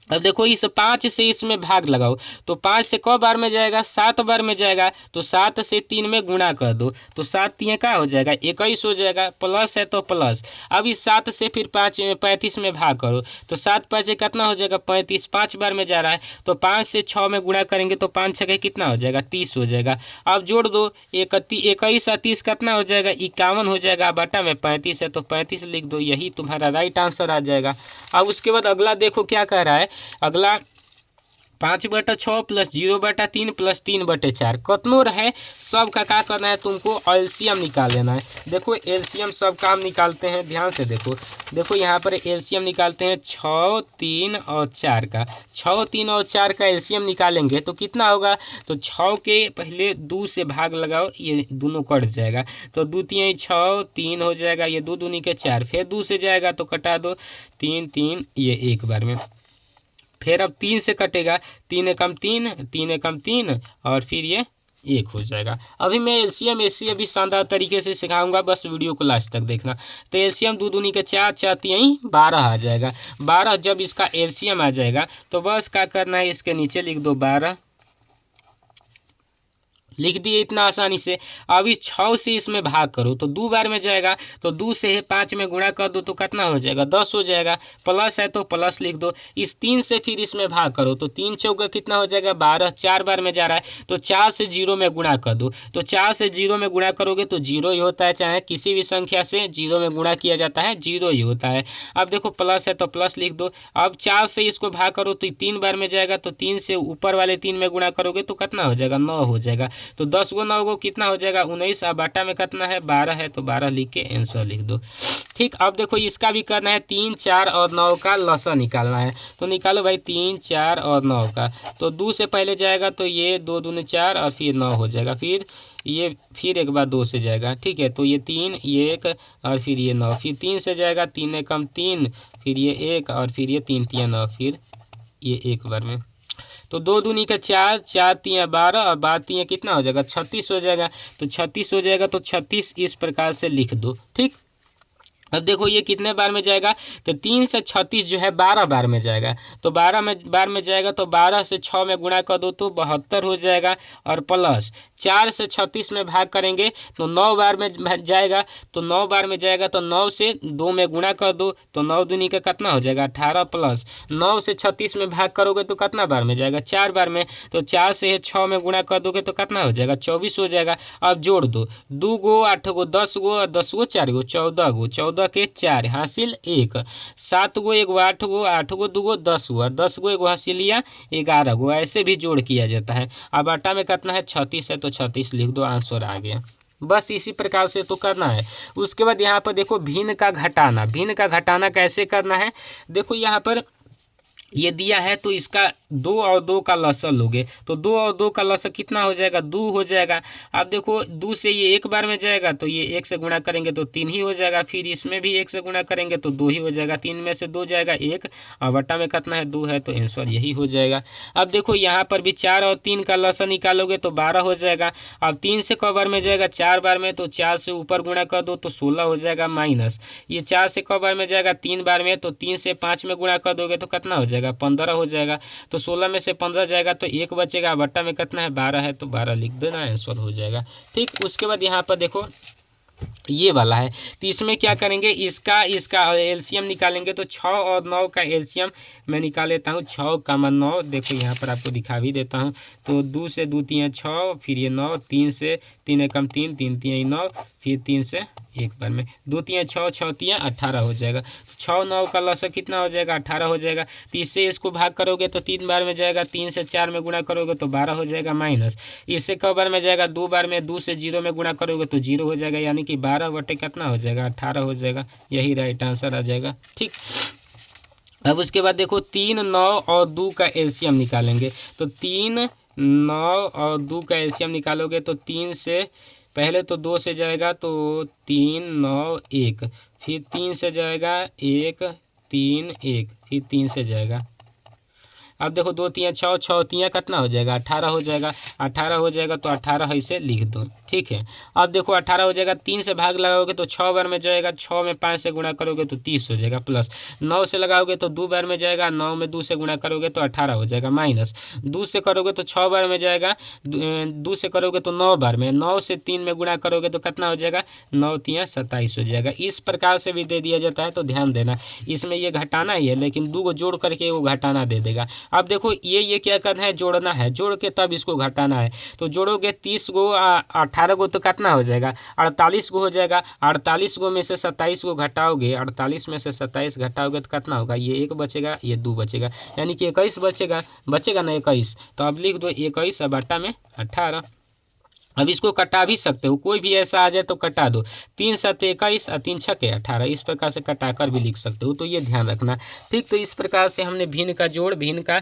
अब देखो इस 5 से इसमें भाग लगाओ तो 5 से क बार में जाएगा 7 बार में जाएगा, तो 7 से 3 में गुणा कर दो तो 7 3 क्या हो जाएगा 21 हो जाएगा, प्लस है तो प्लस। अब इस 7 से फिर 35 में भाग करो तो 7 5 कितना हो जाएगा 35, 5 बार में जा रहा है तो 5 से 6 में गुणा करेंगे तो 5 6 कितना हो जाएगा 30 हो जाएगा। अब जोड़ दो 21 और 30 कितना हो जाएगा 51 हो जाएगा, बटा में 35 है तो 35 लिख दो, यही तुम्हारा राइट आंसर आ जाएगा। अब उसके बाद अगला देखो क्या कह रहा है, अगला 5/6 प्लस 0/3 प्लस 3/4 कतनो रहे सब का क्या करना है तुमको एलसीएम निकाल लेना है। देखो एलसीएम सब काम निकालते हैं, ध्यान से देखो। देखो यहाँ पर एलसीएम निकालते हैं 6 3 और 4 का, 6 3 और 4 का एलसीएम निकालेंगे तो कितना होगा, तो 6 के पहले 2 से भाग लगाओ ये दोनों कट जाएगा तो 2 3 6 3 हो जाएगा, ये 2 दूनी के 4, फिर 2 से जाएगा तो कटा दो 3 3 ये एक बार में, फिर अब 3 से कटेगा 3 एकम 3 3 एकम 3 और फिर ये 1 हो जाएगा। अभी मैं एलसीएम ऐसे अभी शानदार तरीके से सिखाऊंगा, बस वीडियो को लास्ट तक देखना। तो एलसीएम 2 दूनी के 4 4 3 12 आ जाएगा। 12 जब इसका एलसीएम आ जाएगा तो बस क्या करना है इसके नीचे लिख दो 12, लिख दिए इतना आसानी से। अब इस 6 से इसमें भाग करो तो 2 बार में जाएगा तो 2 से 5 में गुणा कर दो तो कितना हो जाएगा 10 हो जाएगा, प्लस है तो प्लस लिख दो। इस 3 से फिर इसमें भाग करो तो 3 चौका कितना हो जाएगा 12, 4 बार में जा रहा है तो 4 से 0 में गुणा कर दो, तो 4 से 0 में गुणा करोगे तो 0 ही होता है, चाहे किसी भी संख्या से 0 में गुणा किया जाता है 0 ही होता है। अब देखो प्लस है तो प्लस लिख दो। अब 4 से इसको भाग करो तो 3 बार में जाएगा तो 3 से ऊपर वाले 3 में गुणा करोगे तो कितना हो जाएगा 9 हो जाएगा, तो 10 गो 9 गो कितना हो जाएगा 19, अब बाटा में कितना है 12 है तो 12 लिख के आंसर लिख दो। ठीक, अब देखो इसका भी करना है 3 4 और 9 का लसा निकालना है, तो निकालो भाई 3 4 और 9 का, तो 2 से पहले जाएगा तो ये 2 दूनी 4 और फिर 9 हो जाएगा, फिर ये फिर एक बार 2 से जाएगा, ठीक है, तो ये 3 ये 1 और फिर ये 9, फिर 3 से जाएगा 3 एकम 3 फिर ये 1 और फिर ये 3 3 9 फिर ये एक बार में, तो 2 दूनी का 4 4 3 12 और 12 3 कितना हो जाएगा 36 हो जाएगा, तो 36 हो जाएगा तो 36 इस प्रकार से लिख दो। ठीक, अब देखो ये कितने बार में जाएगा, तो 3 से 36 जो है 12 बार में जाएगा, तो 12 बार में जाएगा तो 12 से 6 में गुणा कर दो तो 72 हो जाएगा, और प्लस 4 से 36 में भाग करेंगे तो 9 बार में जाएगा, तो 9 बार में जाएगा तो 9 से 2 में गुणा कर दो तो 9 दूनी का कितना हो जाएगा 18, प्लस 9 से 36 में भाग करोगे तो कितना बार में जाएगा 4 बार में, तो 4 से 6 में गुणा कर दोगे तो कितना हो जाएगा 24 हो जाएगा। अब जोड़ दो 2 गो 8 गो 10 गो और 10 गो 4 गो 14 गो, 14 के 4 हासिल 1, 7 गो 1 गो 8 गो 8 गो 2 गो 10 गो 10 गो 1 गो हासिल लिया 11 गो, ऐसे भी जोड़ किया जाता है। अब आटा में कितना है 36 है तो 36 लिख दो, आंसर आ गया। बस इसी प्रकार से तो करना है। उसके बाद यहाँ पर देखो भिन्न का घटाना, भिन्न का घटाना कैसे करना है, देखो यहाँ पर ये दिया है तो इसका 2 और 2 का लसा लोगे तो 2 और 2 का लसा कितना हो जाएगा 2 हो जाएगा। अब देखो 2 से ये एक बार में जाएगा तो ये 1 से गुणा करेंगे तो 3 ही हो जाएगा, फिर इसमें भी 1 से गुणा करेंगे तो 2 ही हो जाएगा, 3 में से 2 जाएगा 1 और बट्टा में कितना है 2 है तो आंसर यही हो जाएगा। अब देखो यहाँ पर भी 4 और 3 का लसा निकालोगे तो 12 हो जाएगा। अब 3 से क बार में जाएगा 4 बार में, तो 4 से ऊपर गुणा कर दो तो 16 हो जाएगा, माइनस ये 4 से क बार में जाएगा 3 बार में, तो 3 से 5 में गुणा कर दोगे तो कितना हो जाएगा 15 हो जाएगा, तो 16 में से 15 जाएगा तो 1 बचेगा, बट्टा में कितना है 12 है तो 12 लिख देना, आंसर हो जाएगा। ठीक, उसके बाद यहाँ पर देखो ये वाला है तो इसमें क्या करेंगे, इसका एलसीएम निकालेंगे तो 6 और 9 का एलसीएम मैं निकाल लेता हूँ। 6 का 9, देखो यहाँ पर आपको दिखा भी देता हूँ, तो 2 से 2 3 6 फिर ये 9, 3 से 3 एकम 3 3 3 9 फिर 3 से एक बार में 2 3 6 6 3 18 हो जाएगा। 6 9 का लसा कितना हो जाएगा 18 हो जाएगा, तो इससे इसको भाग करोगे तो 3 बार में जाएगा, 3 से 4 में गुणा करोगे तो 12 हो जाएगा, माइनस इससे क बार में जाएगा 2 बार में, 2 से 0 में गुणा करोगे तो 0 हो जाएगा, यानी कि 12 बटे कितना हो जाएगा 18 हो जाएगा, यही राइट आंसर आ जाएगा। ठीक, अब उसके बाद देखो 3, 9 और 2 का एलसीएम निकालेंगे। तो 3, 9 और 2 का एलसीएम निकालोगे तो 3 से पहले तो 2 से जाएगा तो 3, 9, 1, फिर 3 से जाएगा 1, 3, 1, फिर 3 से जाएगा। अब देखो 2 3 6, 6 3 कितना हो जाएगा 18 हो जाएगा, 18 हो जाएगा तो 18 ऐसे लिख दो। ठीक है, अब देखो 18 हो जाएगा, 3 से भाग लगाओगे तो 6 बार में जाएगा, 6 में 5 से गुणा करोगे तो 30 हो जाएगा, प्लस 9 से लगाओगे तो 2 बार में जाएगा, 9 में 2 से गुणा करोगे तो 18 हो जाएगा, माइनस 2 से करोगे तो 6 बार में जाएगा, 2 से करोगे तो 9 बार में, 9 से 3 में गुणा करोगे तो कितना हो जाएगा 9 3 27 हो जाएगा। इस प्रकार से भी दे दिया जाता है, तो ध्यान देना इसमें ये घटाना ही है, लेकिन 2 को जोड़ करके वो घटाना दे देगा। अब देखो ये क्या करना है, जोड़ना है, जोड़ के तब इसको घटाना है। तो जोड़ोगे 30 गो 18 गो तो कितना हो जाएगा 48 गो हो जाएगा। 48 गो में से 27 को घटाओगे, 48 में से 27 घटाओगे तो कितना होगा, ये 1 बचेगा, ये 2 बचेगा, यानी कि 21 बचेगा ना 21। तो अब लिख दो 21 बटा में 18। अब इसको कटा भी सकते हो, कोई भी ऐसा आ जाए तो कटा दो, 3 7 21 और 3 6 18, इस प्रकार से कटा कर भी लिख सकते हो, तो ये ध्यान रखना। ठीक, तो इस प्रकार से हमने भिन्न का जोड़, भिन्न का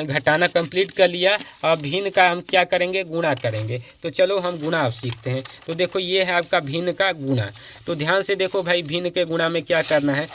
घटाना कंप्लीट कर लिया। अब भिन्न का हम क्या करेंगे, गुणा करेंगे। तो चलो हम गुणा अब सीखते हैं। तो देखो ये है आपका भिन्न का गुणा। तो ध्यान से देखो भाई, भिन्न के गुणा में क्या करना है।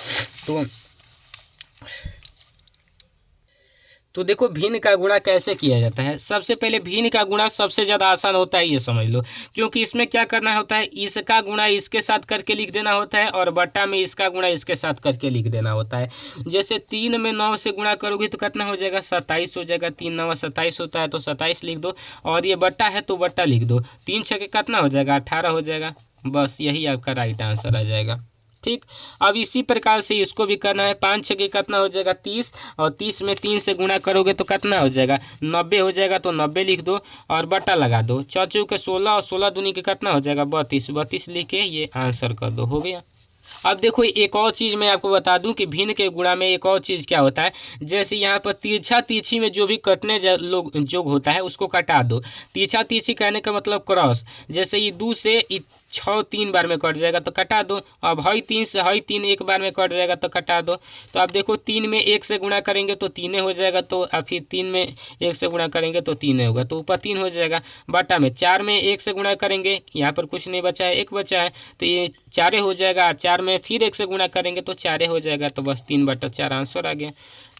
तो देखो भिन्न का गुणा कैसे किया जाता है। सबसे पहले भिन्न का गुणा सबसे ज़्यादा आसान होता है, ये समझ लो, क्योंकि इसमें क्या करना होता है, इसका गुणा इसके साथ करके लिख देना होता है और बट्टा में इसका गुणा इसके साथ करके लिख देना होता है। जैसे 3 में 9 से गुणा करोगे तो कितना हो जाएगा 27 हो जाएगा, 3 9 27 होता है तो 27 लिख दो, और ये बट्टा है तो बट्टा लिख दो, 3 6 कितना हो जाएगा 18 हो जाएगा, बस यही आपका राइट आंसर आ जाएगा। ठीक, अब इसी प्रकार से इसको भी करना है। 5 6 कितना हो जाएगा 30, और 30 में 3 से गुणा करोगे तो कितना हो जाएगा 90 हो जाएगा, तो 90 लिख दो और बटा लगा दो। 4 चौके 16 और 16 दूनी के कितना हो जाएगा 32, 32 लिख के ये आंसर कर दो, हो गया। अब देखो एक और चीज़ मैं आपको बता दूं कि भिन्न के गुणा में एक और चीज़ क्या होता है, जैसे यहाँ पर तिरछा तिरछी में जो भी कटने जोग होता है उसको कटा दो। तिरछा तिरछी कहने का मतलब क्रॉस, जैसे ये 2 से 6 3 बार में कट जाएगा तो कटा दो। अब हई 3 से हई 3 एक बार में कट जाएगा तो कटा दो। तो अब देखो 3 में 1 से गुणा करेंगे तो 3 हो जाएगा, तो अब फिर 3 में 1 से गुणा करेंगे तो 3 होगा, तो ऊपर 3 हो जाएगा। बटा में 4 में 1 से गुणा करेंगे, यहाँ पर कुछ नहीं बचा है, 1 बचा है, तो ये 4 हो जाएगा। 4 में फिर 1 से गुणा करेंगे तो 4 हो जाएगा, तो बस 3/4 आंसर आ गया।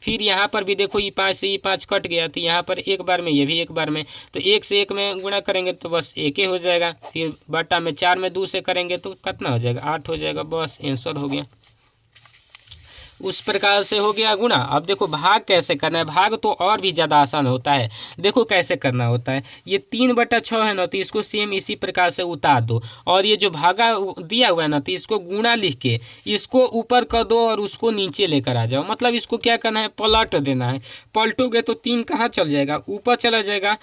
फिर यहाँ पर भी देखो ये 5 से ये 5 कट गया, तो यहाँ पर एक बार में, ये भी एक बार में, तो 1 से 1 में गुणा करेंगे तो बस 1 हो जाएगा। फिर बटा में 4 में 2 से करेंगे तो कितना हो जाएगा 8 हो जाएगा, बस आंसर हो गया। उस प्रकार से हो गया गुणा। अब देखो भाग कैसे करना है, भाग तो और भी ज़्यादा आसान होता है। देखो कैसे करना होता है, ये 3/6 है ना, तो इसको सेम इसी प्रकार से उतार दो, और ये जो भागा दिया हुआ है ना, तो इसको गुणा लिख के इसको ऊपर कर दो और उसको नीचे लेकर आ जाओ। मतलब इसको क्या करना है, पलट देना है। पलटोगे तो 3 कहाँ चल जाएगा, ऊपर चला जाएगा,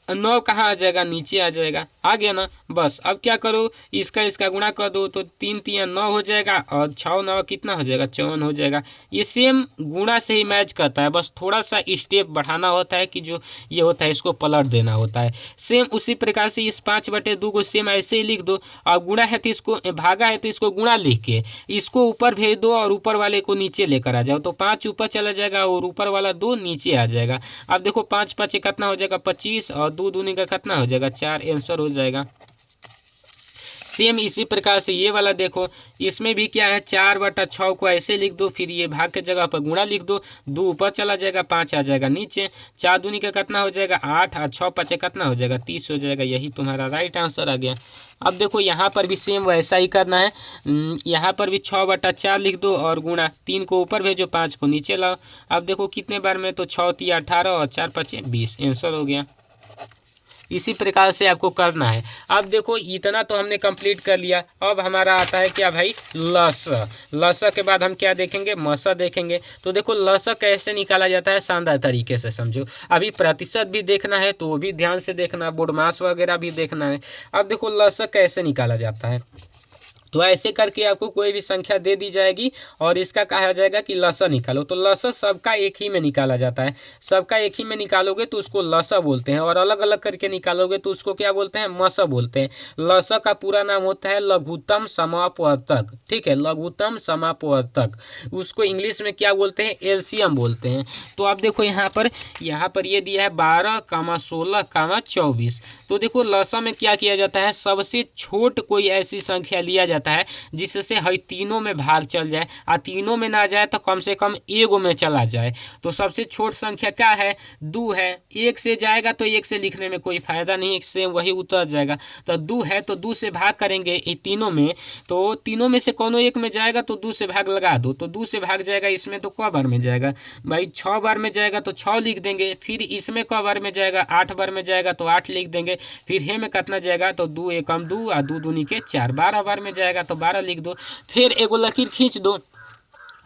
9 कहाँ आ जाएगा, नीचे आ जाएगा, आ गया ना। बस अब क्या करो, इसका गुणा कर दो, तो 3 3 9 हो जाएगा, और 6 9 कितना हो जाएगा 54 हो जाएगा। ये सेम गुणा से ही मैच करता है, बस थोड़ा सा स्टेप बढ़ाना होता है कि जो ये होता है इसको पलट देना होता है। सेम उसी प्रकार से इस 5/2 को सेम ऐसे ही लिख दो, और गुणा है तो इसको, भागा है तो इसको गुणा लिख के इसको ऊपर भेज दो और ऊपर वाले को नीचे लेकर आ जाओ, तो 5 ऊपर चला जाएगा और ऊपर वाला 2 नीचे आ जाएगा। अब देखो 5 5 कितना हो जाएगा 25, और 2 दूनी का कितना हो जाएगा 4, आंसर हो जाएगा। सेम इसी प्रकार से ये वाला देखो, इसमें भी क्या है, 4/6 को ऐसे लिख दो, फिर ये भाग के जगह पर गुणा लिख दो, 2 ऊपर चला जाएगा, 5 आ जाएगा नीचे, 4 दूनी का कितना हो जाएगा 8, और 6 5 कितना हो जाएगा 30 हो जाएगा। यही तुम्हारा राइट आंसर आ गया। अब देखो यहाँ पर भी सेम वैसा ही करना है। यहाँ पर भी 6/4 लिख दो और गुणा, 3 को ऊपर भेजो, 5 को नीचे लाओ। अब देखो कितने बार में, तो 6 3 18 और 4 5 20, आंसर हो गया। इसी प्रकार से आपको करना है। अब देखो इतना तो हमने कंप्लीट कर लिया, अब हमारा आता है क्या भाई, लसा। लसा के बाद हम क्या देखेंगे, मसा देखेंगे। तो देखो लसा कैसे निकाला जाता है, शानदार तरीके से समझो। अभी प्रतिशत भी देखना है तो वो भी ध्यान से देखना, बोडमास वगैरह भी देखना है। अब देखो लसा कैसे निकाला जाता है। तो ऐसे करके आपको कोई भी संख्या दे दी जाएगी और इसका कहा जाएगा कि लसा निकालो। तो लसा सबका एक ही में निकाला जाता है। सबका एक ही में निकालोगे तो उसको लसा बोलते हैं, और अलग अलग करके निकालोगे तो उसको क्या बोलते हैं, मसा बोलते हैं। लसा का पूरा नाम होता है लघुत्तम समापवर्तक। ठीक है, लघुत्तम समापवर्तक। उसको इंग्लिश में क्या बोलते हैं, एलसीएम बोलते हैं। तो आप देखो यहाँ पर ये दिया है 12, 16, 24। तो देखो लसा में क्या किया जाता है, सबसे छोट कोई ऐसी संख्या लिया जाता है जिससे हर तीनों में भाग चल जाए, और तीनों में ना जाए तो कम से कम एगो में चला जाए। तो सबसे छोट संख्या क्या है, 2 है। एक से जाएगा तो एक से लिखने में कोई फायदा नहीं, एक से वही उतर जाएगा। तो 2 है तो 2 से भाग करेंगे ये तीनों में, तो तीनों में से कोनो एक में जाएगा तो 2 से भाग लगा दो, तो 2 से भाग जाएगा इसमें तो क बार में जाएगा भाई, 6 बार में जाएगा तो 6 लिख देंगे। फिर इसमें क बार में जाएगा, 8 बार में जाएगा तो 8 लिख देंगे। फिर हे में कितना जाएगा तो 2 एकम 2 और 2 दूनी के 4। 12 बार में जाएगा तो 12 लिख दो। फिर एगो लकीर खींच दो।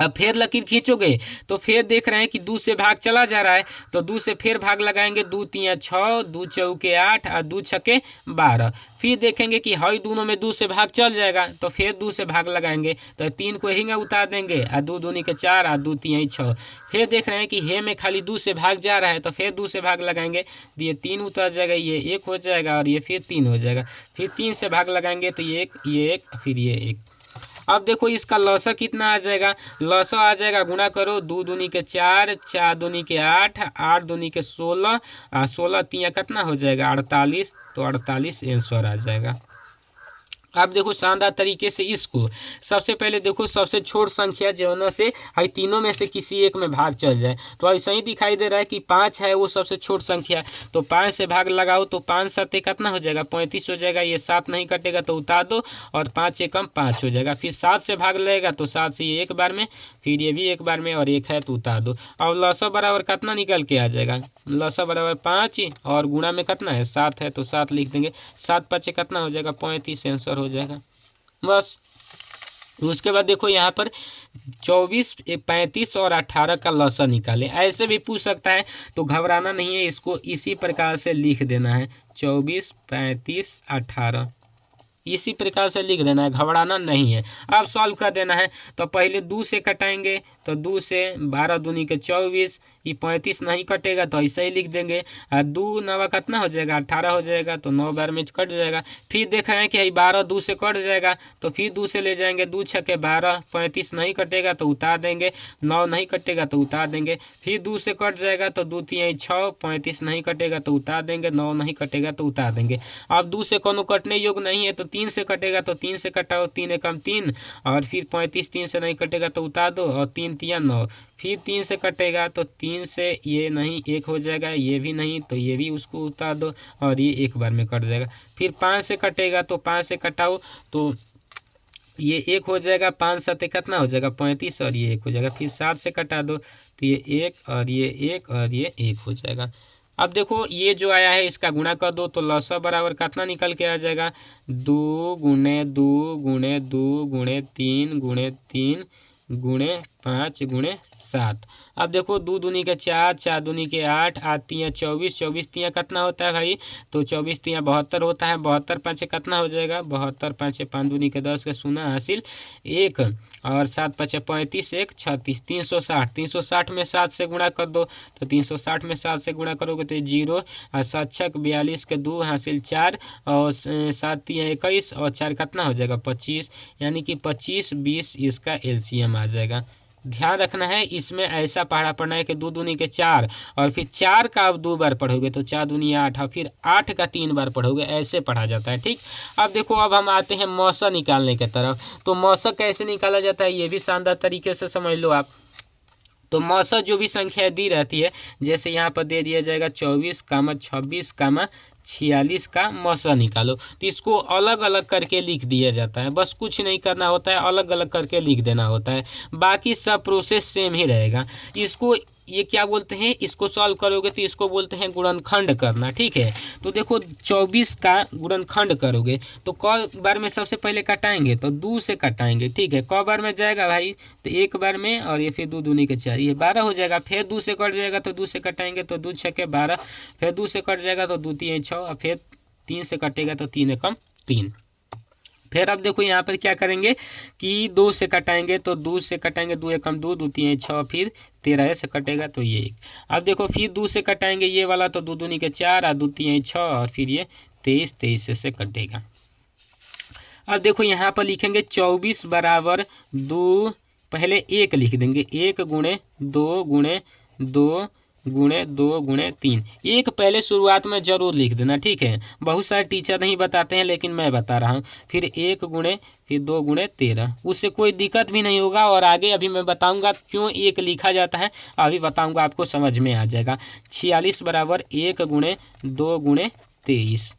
अब फिर लकीर खींचोगे तो फिर देख रहे हैं कि 2 से भाग चला जा रहा है, तो 2 से फिर भाग लगाएंगे। 2 तिया 6, 2 चौके 8 और 2 छके 12। फिर देखेंगे कि हई दोनों में 2 से भाग चल जाएगा, तो फिर 2 से भाग लगाएंगे, तो 3 को हिंगा उतार देंगे और 2 दूनी के 4 और 2 तिया 6। फिर देख रहे हैं कि हे में खाली 2 से भाग जा रहा है, तो फिर 2 से भाग लगाएंगे, ये 3 उतर जाएगा, ये 1 हो जाएगा और ये फिर 3 हो जाएगा। फिर 3 से भाग लगाएंगे तो ये 1, ये 1, फिर ये 1। अब देखो इसका लसा कितना आ जाएगा, लसा आ जाएगा, गुणा करो, 2 दूनी के 4, 4 दूनी के 8, 8 दूनी के 16 और 16 तिया कितना हो जाएगा 48। तो 48 आंसर आ जाएगा। अब देखो शानदार तरीके से इसको सबसे पहले देखो सबसे छोट संख्या जो ना से हई तीनों में से किसी एक में भाग चल जाए, तो ऐसा ही दिखाई दे रहा है कि 5 है वो सबसे छोट संख्या। तो 5 से भाग लगाओ तो 5 7 कितना हो जाएगा 35 हो जाएगा। ये 7 नहीं कटेगा तो उतार दो और 5 एकम 5 हो जाएगा। फिर 7 से भाग लगेगा तो 7 से ये एक बार में, फिर ये भी एक बार में और एक है तो उतार दो। और लसा बराबर कितना निकल के आ जाएगा, लसा बराबर 5 और गुणा में कितना है 7 है तो 7 लिख देंगे। 7 5 कितना हो जाएगा 35 आंसर हो जाएगा बस। उसके बाद देखो यहाँ पर 24, 35 और 18 का लसा निकाले। ऐसे भी पूछ सकता है तो घबराना नहीं है, इसको इसी प्रकार से लिख देना है 24, 35, 18 इसी प्रकार से लिख देना है, घबराना नहीं है। अब सॉल्व कर देना है तो पहले 2 से कटाएंगे तो 2 से 12 दूनी के 24, ये 35 नहीं कटेगा तो ऐसे ही लिख देंगे। और 2 9 कितना हो जाएगा 18 हो जाएगा, तो 9 बार में कट जाएगा। फिर देख रहे हैं कि 12 2 से कट जाएगा तो फिर 2 से ले जाएंगे, 2 छके 12, 35 नहीं कटेगा तो उतार देंगे, 9 नहीं कटेगा तो उतार देंगे। फिर 2 से कट जाएगा तो 2 3 6, 35 नहीं कटेगा तो उतार देंगे, 9 नहीं कटेगा तो उतार देंगे। अब 2 से कोनो कटने योग्य नहीं है तो 3 से कटेगा तो 3 से कटाओ, 3 एकम 3 और फिर 35 3 से नहीं कटेगा तो उतार दो और 3 तिया 9। फिर 3 से कटेगा तो 3 से ये नहीं 1 हो जाएगा, ये भी नहीं तो ये भी उसको उतार दो और ये एक बार में कट जाएगा। फिर 5 से कटेगा तो 5 से कटाओ तो ये 1 हो जाएगा, 5 7 कितना हो जाएगा 35 और ये 1 हो जाएगा। फिर 7 से कटा दो तो ये 1 और ये 1 और ये 1 हो जाएगा। अब देखो ये जो आया है इसका गुणा कर दो तो लसा बराबर कितना निकल के आ जाएगा 2 गुणे 2 गुणे 2 गुणे 3 गुणे 3 गुणे 5 गुणे 7। अब देखो 2 दूनी के 4, 4 दूनी के 8, 8 तिया 24, 24 तिया कितना होता है भाई तो 24 तिया 72 होता है। 72 5 कितना हो जाएगा 72 5 5 दूनी के 10 के 0 हासिल 1 और 7 5 35 1 36 360। 360 में 7 से गुणा कर दो तो 360 में 7 से गुणा करोगे तो 0 और 7 6 42 के 2 हासिल 4 और 7 तिया 21 और 4 कितना हो जाएगा 25, यानी कि 25 20 इसका एलसीएम आ जाएगा। ध्यान रखना है इसमें ऐसा पढ़ा पढ़ना है कि 2 दूनी के 4 और फिर 4 का अब 2 बार पढ़ोगे तो 4 दूनी 8 और फिर 8 का 3 बार पढ़ोगे, ऐसे पढ़ा जाता है। ठीक, अब देखो अब हम आते हैं मौसा निकालने की तरफ। तो मौसा कैसे निकाला जाता है ये भी शानदार तरीके से समझ लो आप। तो मौसा जो भी संख्या दी रहती है, जैसे यहाँ पर दे दिया जाएगा 24, 26, 46 का मौसा निकालो, तो इसको अलग अलग करके लिख दिया जाता है। बस कुछ नहीं करना होता है, अलग अलग करके लिख देना होता है, बाकी सब प्रोसेस सेम ही रहेगा। इसको ये क्या बोलते हैं, इसको सॉल्व करोगे तो इसको बोलते हैं गुणनखंड करना। ठीक है, तो देखो 24 का गुणनखंड करोगे तो क बार में सबसे पहले कटाएंगे तो 2 से कटाएंगे। ठीक है, क बार में जाएगा भाई तो 1 बार में और ये फिर 2 दूनी के 4 ये 12 हो जाएगा। फिर 2 से कट जाएगा तो 2 से कटाएंगे तो 2 6 12, फिर 2 से कट जाएगा तो 2 3 6 और फिर 3 से कटेगा तो 3 एकम 3। फिर अब देखो यहाँ पर क्या करेंगे कि 2 से कटाएंगे तो 2 से कटाएंगे, 2 एकम 2, 2 तीन 6, फिर 13 से कटेगा तो ये 1। अब देखो फिर 2 से कटाएंगे ये वाला तो 2 दूनी के 4 और 2 तीन 6 और फिर ये 23, 23 से कटेगा। अब देखो यहाँ पर लिखेंगे 24 बराबर 2, पहले 1 लिख देंगे, 1 गुणे 2 गुणे 2 गुणे 2 गुणे 3। 1 पहले शुरुआत में जरूर लिख देना, ठीक है। बहुत सारे टीचर नहीं बताते हैं लेकिन मैं बता रहा हूँ। फिर 1 गुणे फिर 2 गुणे 13, उससे कोई दिक्कत भी नहीं होगा। और आगे अभी मैं बताऊंगा क्यों 1 लिखा जाता है, अभी बताऊंगा, आपको समझ में आ जाएगा। 46 बराबर 1 गुणे 2 गुणे 23।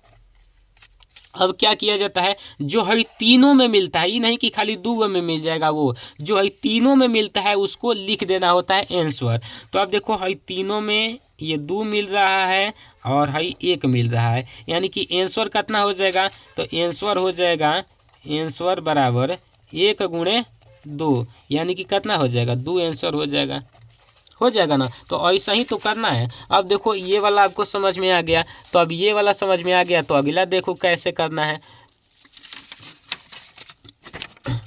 अब क्या किया जाता है, जो है तीनों में मिलता है, ये नहीं कि खाली 2 में मिल जाएगा, वो जो है तीनों में मिलता है उसको लिख देना होता है आंसर। तो अब देखो है तीनों में ये 2 मिल रहा है और है 1 मिल रहा है, यानी कि आंसर कितना हो जाएगा, तो आंसर हो जाएगा आंसर बराबर 1 गुणे 2, यानी कि कितना हो जाएगा 2 आंसर हो जाएगा ना। तो ऐसा ही तो करना है। अब देखो ये वाला आपको समझ में आ गया, तो अब ये वाला समझ में आ गया, तो अगला देखो कैसे करना है।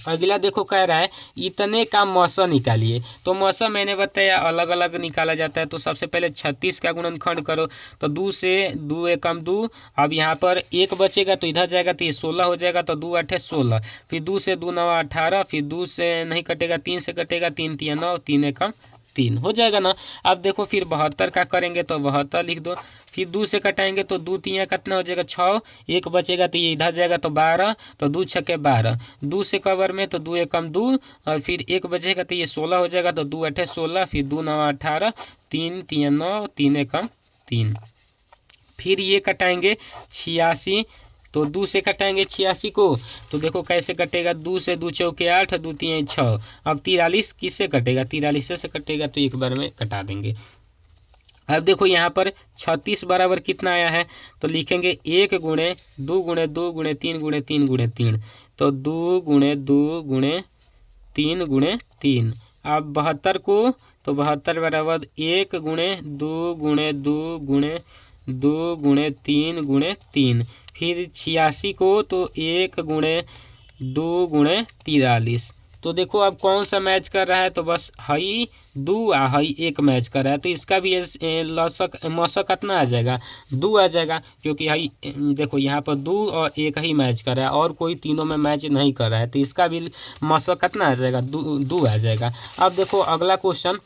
अगला देखो कह रहा है इतने का मौसा निकालिए। तो मौसा मैंने बताया अलग अलग निकाला जाता है। तो सबसे पहले 36 का गुणनखंड करो, तो 2 से 2 एकम 2, अब यहाँ पर 1 बचेगा तो इधर जाएगा तो ये 16 हो जाएगा, तो 2 8 16, फिर 2 से 2 9 18, फिर 2 से नहीं कटेगा 3 से कटेगा, 3 3 9, 3 एकम 3 हो जाएगा ना। अब देखो फिर 72 का करेंगे तो 72 लिख दो, फिर 2 से कटाएंगे तो 2 तीन कितना हो जाएगा 6, 1 बचेगा तो ये इधर जाएगा तो 12, तो 2 छक्के 12, 2 से कवर में तो 2 एकम 2, और फिर 1 बचेगा तो ये 16 हो जाएगा, तो 2 8 16, फिर 2 9 18, 3 3 9, 3 एकम 3। फिर ये कटाएंगे 86, तो 2 से कटाएंगे 86 को, तो देखो कैसे कटेगा, 2 से 2 चौके 8, 2 तीन 6, अब 43 किससे कटेगा, 43 से कटेगा, तो एक बार में कटा देंगे। अब देखो यहाँ पर 36 बराबर कितना आया है, तो लिखेंगे 1 गुणे 2 गुणे 2 गुणे 3 गुणे 3 गुणे 3, तो 2 गुणे 2 गुणे 3 गुणे 3। अब 72 को, तो 72 बराबर 1 गुणे 2 गुणे 2 गुणे 2 गुणे 3 गुणे 3, फिर 86 को तो 1 गुणे 2 गुणे 43। तो देखो अब कौन सा मैच कर रहा है, तो बस हई 2 हई 1 मैच कर रहा है, तो इसका भी लसक मौसक कितना आ जाएगा 2 आ जाएगा, क्योंकि हई देखो यहाँ पर 2 और 1 ही मैच कर रहा है और कोई तीनों में मैच नहीं कर रहा है, तो इसका भी मौसक कितना आ जाएगा 2 आ जाएगा। अब देखो अगला क्वेश्चन,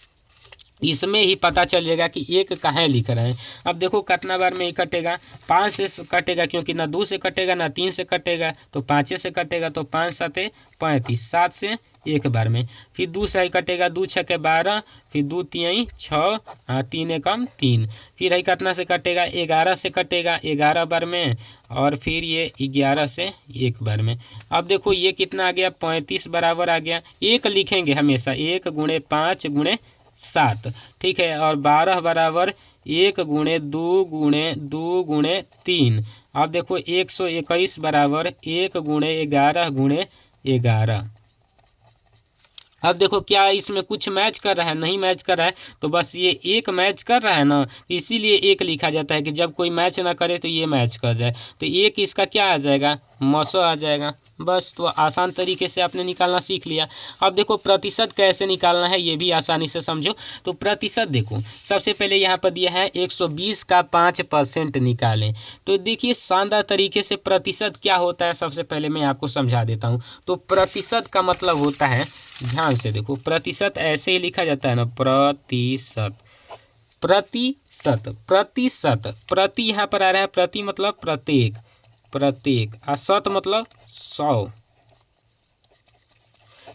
इसमें ही पता चल जाएगा कि 1 कहाँ लिख रहे हैं। अब देखो कितना बार में ये कटेगा, 5 से कटेगा, क्योंकि ना 2 से कटेगा ना 3 से कटेगा, तो 5 से कटेगा, तो 5 7 35, 7 से 1 बार में, फिर 2 से ही कटेगा, 2 छक्के 12, फिर 2 तीन 6, 3 एकम 3, फिर है कितना से कटेगा 11 से कटेगा 11 बार में, और फिर ये 11 से 1 बार में। अब देखो ये कितना आ गया 35 बराबर आ गया, 1 लिखेंगे हमेशा, 1 गुणे 5 गुणे 7, ठीक है, और 12 बराबर 1 गुणे 2 गुणे 2 गुणे 3। अब देखो 121 बराबर 1 गुणे 11 गुणे 11। अब देखो क्या इसमें कुछ मैच कर रहा है, नहीं मैच कर रहा है, तो बस ये 1 मैच कर रहा है ना, इसीलिए 1 लिखा जाता है कि जब कोई मैच ना करे तो ये मैच कर जाए, तो 1 इसका क्या आ जाएगा मौसो आ जाएगा। बस तो आसान तरीके से आपने निकालना सीख लिया। अब देखो प्रतिशत कैसे निकालना है ये भी आसानी से समझो। तो प्रतिशत देखो सबसे पहले यहाँ पर दिया है 120 का 5% निकालें। तो देखिए शानदार तरीके से प्रतिशत क्या होता है सबसे पहले मैं आपको समझा देता हूँ। तो प्रतिशत का मतलब होता है, ध्यान से देखो, प्रतिशत ऐसे ही लिखा जाता है ना, प्रतिशत प्रतिशत प्रतिशत, प्रति यहाँ पर आ रहा है, प्रति मतलब प्रत्येक, प्रत्येक, और शत मतलब 100,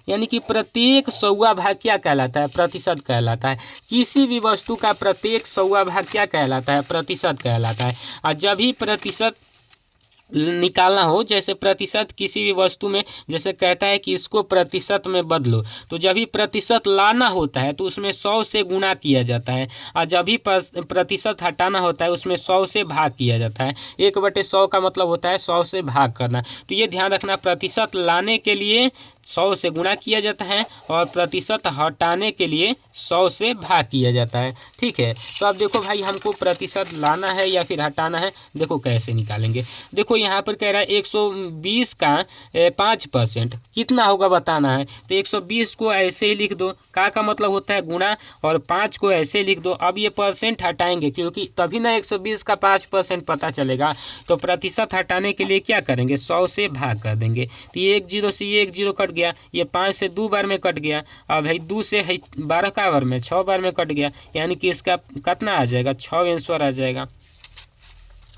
यानी कि प्रत्येक 100वां भाग क्या कहलाता है, प्रतिशत कहलाता है। किसी भी वस्तु का प्रत्येक 100वां भाग क्या कहलाता है, प्रतिशत कहलाता है। और जब भी प्रतिशत निकालना हो, जैसे प्रतिशत किसी भी वस्तु में, जैसे कहता है कि इसको प्रतिशत में बदलो, तो जब भी प्रतिशत लाना होता है तो उसमें 100 से गुणा किया जाता है, और जब भी प्रतिशत हटाना होता है उसमें 100 से भाग किया जाता है। 1/100 का मतलब होता है 100 से भाग करना। तो ये ध्यान रखना, प्रतिशत लाने के लिए 100 से गुणा किया जाता है और प्रतिशत हटाने के लिए 100 से भाग किया जाता है। ठीक है, तो अब देखो भाई हमको प्रतिशत लाना है या फिर हटाना है, देखो कैसे निकालेंगे। देखो यहाँ पर कह रहा है 120 का 5% कितना होगा बताना है, तो 120 को ऐसे ही लिख दो, का मतलब होता है गुणा, और 5 को ऐसे लिख दो। अब ये परसेंट हटाएंगे क्योंकि तभी ना 120 का 5% पता चलेगा। तो प्रतिशत हटाने के लिए क्या करेंगे, 100 से भाग कर देंगे। तो ये 1 0 से ये 1 0 कट गया, ये 5 से 2 बार में कट गया, अब भाई 2 से 12 का बार में 6 बार में कट गया, यानी कि इसका कितना आ जाएगा, 6 आंसर आ जाएगा।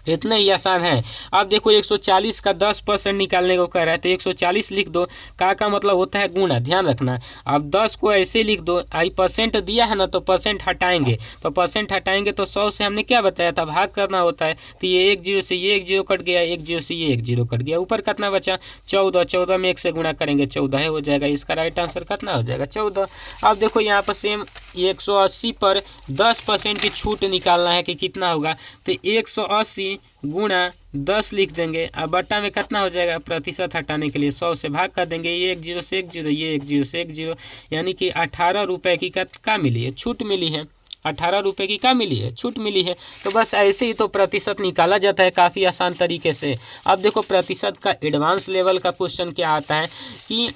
इतना ही आसान है। अब देखो 140 का 10% निकालने को कह रहा है, तो 140 लिख दो, का मतलब होता है गुणा, ध्यान रखना। अब 10 को ऐसे लिख दो, आई परसेंट दिया है ना, तो परसेंट हटाएंगे, तो परसेंट हटाएंगे तो 100 से हमने क्या बताया था, भाग करना होता है। तो ये 1 0 से ये 1 0 कट गया, 1 0 से ये 1 0 कट गया, ऊपर कितना बचा 14, 14 में 1 से गुणा करेंगे 14 हो जाएगा। इसका राइट आंसर कितना हो जाएगा, 14। अब देखो यहाँ पर सेम 180 पर 10% की छूट निकालना है कि कितना होगा, तो 180 गुणा 10 लिख देंगे। अब बट्टा में कितना हो जाएगा, प्रतिशत हटाने के लिए 100 से भाग कर देंगे, ये 1 0 से 1 0, ये 1 0 से 1 0, यानी कि 18 रुपये की का मिली है, छूट मिली है। 18 रुपये की क्या मिली है, छूट मिली है। तो बस ऐसे ही तो प्रतिशत निकाला जाता है काफ़ी आसान तरीके से। अब देखो प्रतिशत का एडवांस लेवल का क्वेश्चन क्या आता है कि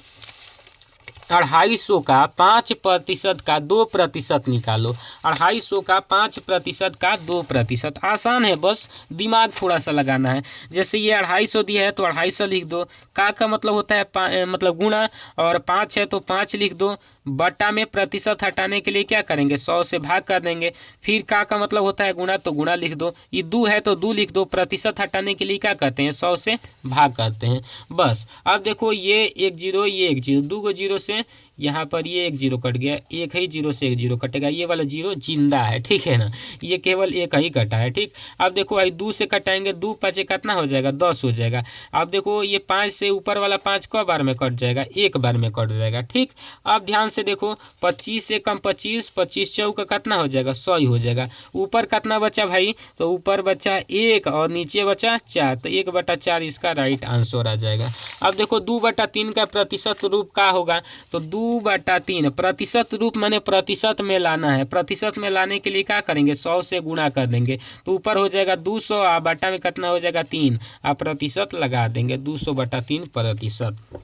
250 का 5% का 2% निकालो। 250 का 5% का 2%, आसान है, बस दिमाग थोड़ा सा लगाना है। जैसे ये 250 दिया है तो 250 लिख दो, का मतलब होता है मतलब गुणा, और 5 है तो 5 लिख दो, बट्टा में प्रतिशत हटाने के लिए क्या करेंगे, 100 से भाग कर देंगे। फिर का मतलब होता है गुणा, तो गुणा लिख दो, ये 2 है तो 2 लिख दो, प्रतिशत हटाने के लिए क्या करते हैं, 100 से भाग करते हैं बस। अब देखो ये 1 0, ये 1 0, 2 को 0 से यहाँ पर ये 1 0 कट गया, एक ही 0 से 1 0 कटेगा, ये वाला 0 जिंदा है, ठीक है ना, ये केवल एक ही कटा है। ठीक, अब देखो आई 2 से कटाएंगे, 2 5 कितना हो जाएगा, 10 हो जाएगा। अब देखो ये 5 से ऊपर वाला 5 क बार में कट जाएगा, एक बार में कट जाएगा। ठीक, अब ध्यान से देखो 25 से कम 25, 25 चौका कितना हो जाएगा, 100 ही हो जाएगा। ऊपर कितना बचा भाई, तो ऊपर बचा 1 और नीचे बचा 4, तो 1/4 इसका राइट आंसर आ जाएगा। अब देखो 2/3 का प्रतिशत रूप का होगा, तो 2/3 प्रतिशत रूप माने प्रतिशत में लाना है। प्रतिशत में लाने के लिए क्या करेंगे, 100 से गुणा कर देंगे, तो ऊपर हो जाएगा 200, और बटा में कितना हो जाएगा 3, आप प्रतिशत लगा देंगे, 200/3 प्रतिशत।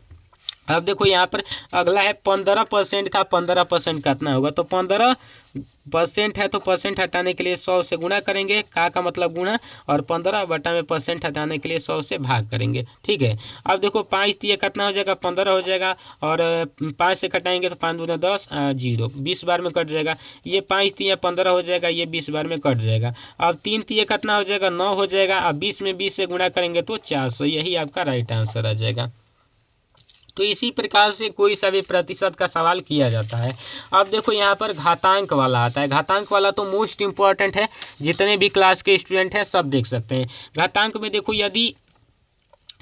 अब देखो यहाँ पर अगला है 15% का 15% कितना होगा, तो 15% है तो परसेंट हटाने के लिए 100 से गुणा करेंगे, का मतलब गुणा, और 15 बटा में परसेंट हटाने के लिए 100 से भाग करेंगे। ठीक है, अब देखो 5 दिए कितना हो जाएगा, 15 हो जाएगा, और 5 से कटाएंगे तो 5 दूना 10, 0 20 बार में कट जाएगा। ये 5 दिए 15 हो जाएगा, ये 20 बार में कट जाएगा। अब 3 दिए कितना हो जाएगा, 9 हो जाएगा। अब 20 में 20 से गुणा करेंगे तो 400, यही आपका राइट आंसर आ जाएगा। तो इसी प्रकार से कोई सा भी प्रतिशत का सवाल किया जाता है। अब देखो यहाँ पर घातांक वाला आता है। घातांक वाला तो मोस्ट इम्पॉर्टेंट है, जितने भी क्लास के स्टूडेंट हैं सब देख सकते हैं। घातांक में देखो यदि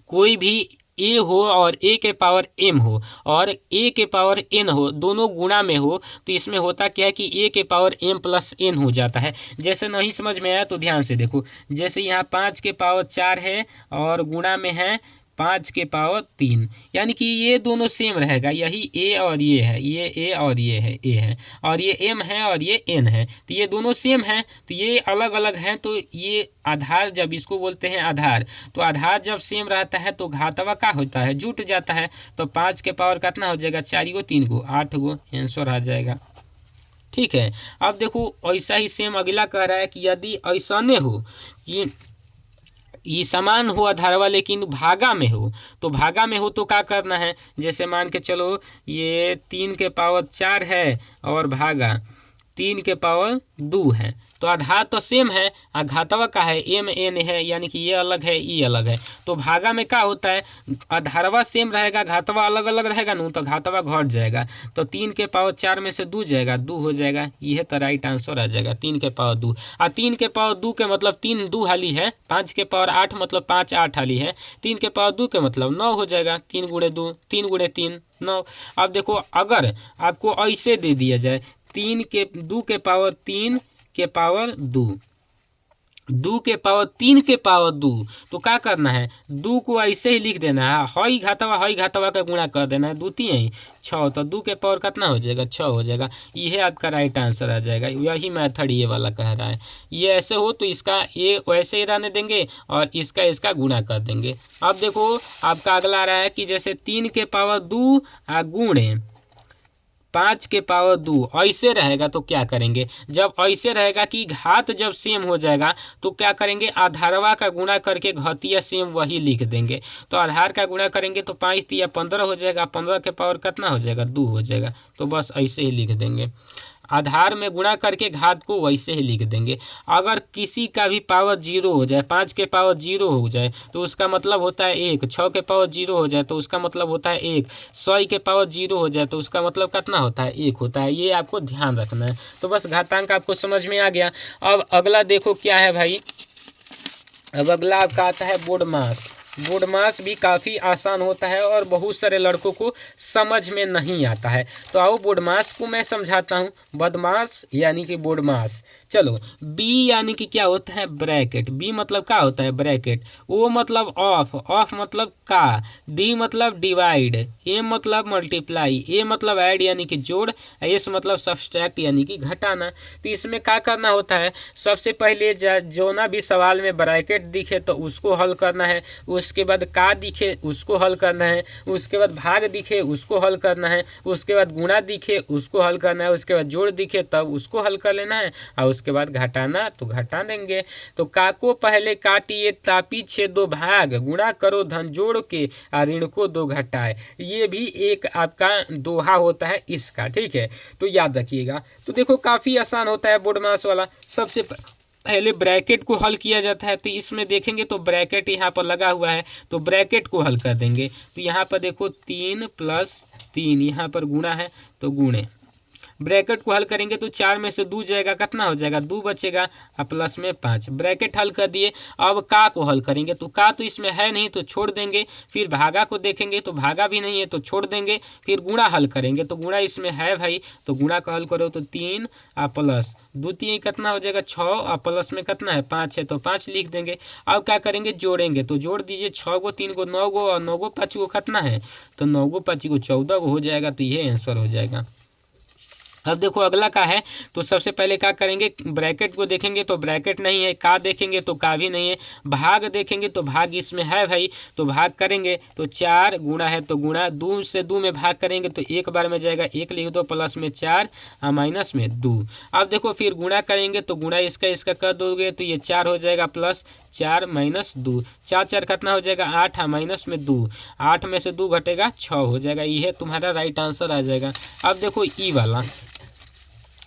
कोई भी ए हो और ए के पावर एम हो और ए के पावर एन हो, दोनों गुणा में हो, तो इसमें होता क्या है कि ए के पावर एम प्लस एन हो जाता है। जैसे नहीं समझ में आया तो ध्यान से देखो, जैसे यहाँ 5 के पावर 4 है और गुणा में है 5 के पावर 3, यानी कि ये दोनों सेम रहेगा, यही ए और ये है, ये ए और ये है, ए है, और ये एम है और ये एन है, तो ये दोनों सेम हैं, तो ये अलग अलग हैं। तो ये आधार, जब इसको बोलते हैं आधार, तो आधार जब सेम रहता है तो घातवा का होता है, जुट जाता है। तो 5 के पावर कितना हो जाएगा, 4 गो 3 गो 8 गो आंसर आ जाएगा। ठीक है, अब देखो ऐसा ही सेम अगला कह रहा है कि यदि ऐसा नहीं हो कि ये समान हो आधारवा लेकिन भागा में हो, तो भागा में हो तो क्या करना है, जैसे मान के चलो ये 3 के पावर 4 है और भागा 3 के पावर 2 है, तो आधार तो सेम है, घातवा का है एम एन है, यानी कि ये अलग है ये अलग है। तो भागा में क्या होता है, आधारवा सेम रहेगा, घातवा अलग अलग रहेगा ना, तो घातवा घट जाएगा। तो 3 के पावर 4 में से 2 जाएगा, 2 हो जाएगा, यह तो राइट आंसर आ जाएगा 3 के पावर 2। और 3 के पावर 2 के मतलब 3 2 हाली है, 5 के पावर 8 मतलब 5 8 हाली है, 3 के पावर 2 के मतलब 9 हो जाएगा, 3 गुणे 2 3 गुणे 3 9। अब देखो अगर आपको ऐसे दे दिया जाए 3 के 2 के पावर 3 के पावर 2, दो के पावर 3 के पावर 2, तो क्या करना है, 2 को ऐसे ही लिख देना है, हई घातवा का गुणा कर देना है, 2 3 6, तो 2 के पावर कितना हो जाएगा, 6 हो जाएगा। ये आपका राइट आंसर आ जाएगा। यही मेथड ये वाला कह रहा है। ये ऐसे हो तो इसका ये वैसे ही रहने देंगे और इसका गुणा कर देंगे। अब देखो आपका अगला आ रहा है कि जैसे 3 के पावर 2 गुणे 5 के पावर 2 ऐसे रहेगा तो क्या करेंगे, जब ऐसे रहेगा कि घात जब सेम हो जाएगा तो क्या करेंगे, आधारवा का गुणा करके घातीय सेम वही लिख देंगे। तो आधार का गुणा करेंगे तो 5 तिया 15 हो जाएगा, 15 के पावर कितना हो जाएगा, 2 हो जाएगा। तो बस ऐसे ही लिख देंगे, आधार में गुणा करके घात को वैसे ही लिख देंगे। अगर किसी का भी पावर 0 हो जाए, 5 के पावर 0 हो जाए तो उसका मतलब होता है 1, 6 के पावर 0 हो जाए तो उसका मतलब होता है 1, 100 के पावर 0 हो जाए तो उसका मतलब कितना होता है, 1 होता है। ये आपको ध्यान रखना है। तो बस घातांक आपको समझ में आ गया। अब अगला देखो क्या है भाई, अब अगला आपका आता है बोर्ड मास। बोर्ड मास भी काफ़ी आसान होता है और बहुत सारे लड़कों को समझ में नहीं आता है। तो आओ बोर्ड मास को मैं समझाता हूँ। बदमाश यानी कि बोर्ड मास। चलो, बी यानी कि क्या होता है, ब्रैकेट। बी मतलब क्या होता है, ब्रैकेट। ओ मतलब ऑफ, ऑफ मतलब का। डी मतलब डिवाइड। ए मतलब मल्टीप्लाई। ए मतलब ऐड यानी कि जोड़। एस मतलब सब्सट्रैक्ट यानी कि घटाना। तो इसमें क्या करना होता है, सबसे पहले जो ना भी सवाल में ब्रैकेट दिखे तो उसको हल करना है, उसके बाद का दिखे उसको हल करना है, उसके बाद भाग दिखे उसको हल करना है, उसके बाद गुणा दिखे उसको हल करना है, उसके बाद जोड़ दिखे तब उसको हल कर लेना है, और उसके बाद घटाना तो घटा देंगे। तो का को पहले काटिए तापी छे दो भाग, गुणा करो धन जोड़ के और ऋण को दो घटाए। ये भी एक आपका दोहा होता है इसका, ठीक है। तो याद रखिएगा। तो देखो काफ़ी आसान होता है बोर्ड मास वाला। सबसे पहले ब्रैकेट को हल किया जाता है। तो इसमें देखेंगे तो ब्रैकेट यहाँ पर लगा हुआ है, तो ब्रैकेट को हल कर देंगे। तो यहाँ पर देखो 3 + 3 यहाँ पर गुणा है तो गुणे, ब्रैकेट को हल करेंगे तो 4 में से 2 जाएगा, कितना हो जाएगा, 2 बचेगा और प्लस में 5। ब्रैकेट हल कर दिए। अब का को हल करेंगे तो का तो इसमें है नहीं तो छोड़ देंगे। फिर भागा को देखेंगे तो भागा भी नहीं है तो छोड़ देंगे। फिर गुणा हल करेंगे तो गुणा इसमें है भाई, तो गुणा का हल करो तो 3 और प्लस 2 3 कितना हो जाएगा 6 और प्लस में कितना है 5 है तो 5 लिख देंगे। अब क्या करेंगे, जोड़ेंगे तो जोड़ दीजिए 6 को 3 को 9 को और 9 को 5 को कितना है, तो 9 को 5 को 14 को हो जाएगा। तो ये आंसर हो जाएगा। अब देखो अगला का है। तो सबसे पहले क्या करेंगे, ब्रैकेट को देखेंगे तो ब्रैकेट नहीं है, का देखेंगे तो का भी नहीं है, भाग देखेंगे तो भाग इसमें है भाई, तो भाग करेंगे तो 4 गुणा है तो गुणा, 2 से 2 में भाग करेंगे तो एक बार में जाएगा 1 लिख दो, प्लस में 4 और माइनस में 2। अब देखो फिर गुणा करेंगे तो गुणा इसका कर दोगे तो ये 4 हो जाएगा, प्लस 4 माइनस 2, 4 4 कितना हो जाएगा 8 और माइनस में 2, 8 में से 2 घटेगा 6 हो जाएगा। ये तुम्हारा राइट आंसर आ जाएगा। अब देखो ई वाला,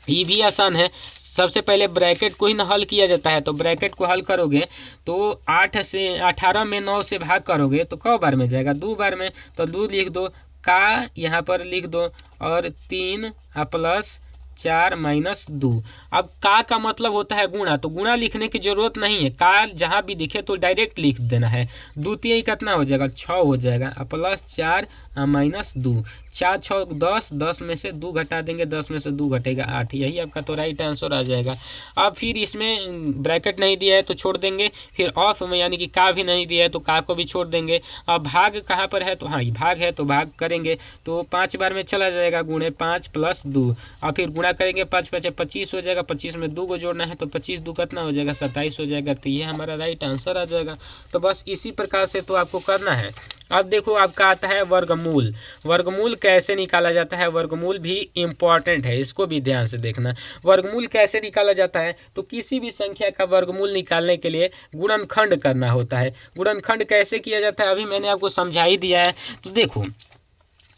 ये भी आसान है। सबसे पहले ब्रैकेट को ही ना हल किया जाता है। तो ब्रैकेट को हल करोगे तो 8 से 18 में 9 से भाग करोगे तो कौ बार में जाएगा, 2 बार में। तो 2 लिख दो, का यहाँ पर लिख दो और 3 प्लस 4 माइनस 2। अब का मतलब होता है गुणा, तो गुणा लिखने की जरूरत नहीं है, का जहाँ भी दिखे तो डायरेक्ट लिख देना है। 2 3 कितना हो जाएगा 6 हो जाएगा, प्लस 4 माइनस 2, 4 6 10, 10 में से 2 घटा देंगे, 10 में से 2 घटेगा 8। यही आपका तो राइट आंसर आ जाएगा। अब फिर इसमें ब्रैकेट नहीं दिया है तो छोड़ देंगे। फिर ऑफ में यानी कि का भी नहीं दिया है तो का को भी छोड़ देंगे। अब भाग कहाँ पर है, तो हाँ ये भाग है तो भाग करेंगे तो 5 बार में चला जाएगा, गुणे 5 प्लस 2। और फिर गुणा करेंगे 5 5 25 हो जाएगा, 25 में 2 को जोड़ना है तो 25 2 कितना हो जाएगा 27 हो जाएगा। तो ये हमारा राइट आंसर आ जाएगा। तो बस इसी प्रकार से तो आपको करना है। अब देखो आपका आता है वर्गमूल। वर्गमूल कैसे निकाला जाता है, वर्गमूल भी इम्पॉर्टेंट है, इसको भी ध्यान से देखना। वर्गमूल कैसे निकाला जाता है, तो किसी भी संख्या का वर्गमूल निकालने के लिए गुणनखंड करना होता है। गुणनखंड कैसे किया जाता है अभी मैंने आपको समझा ही दिया है। तो देखो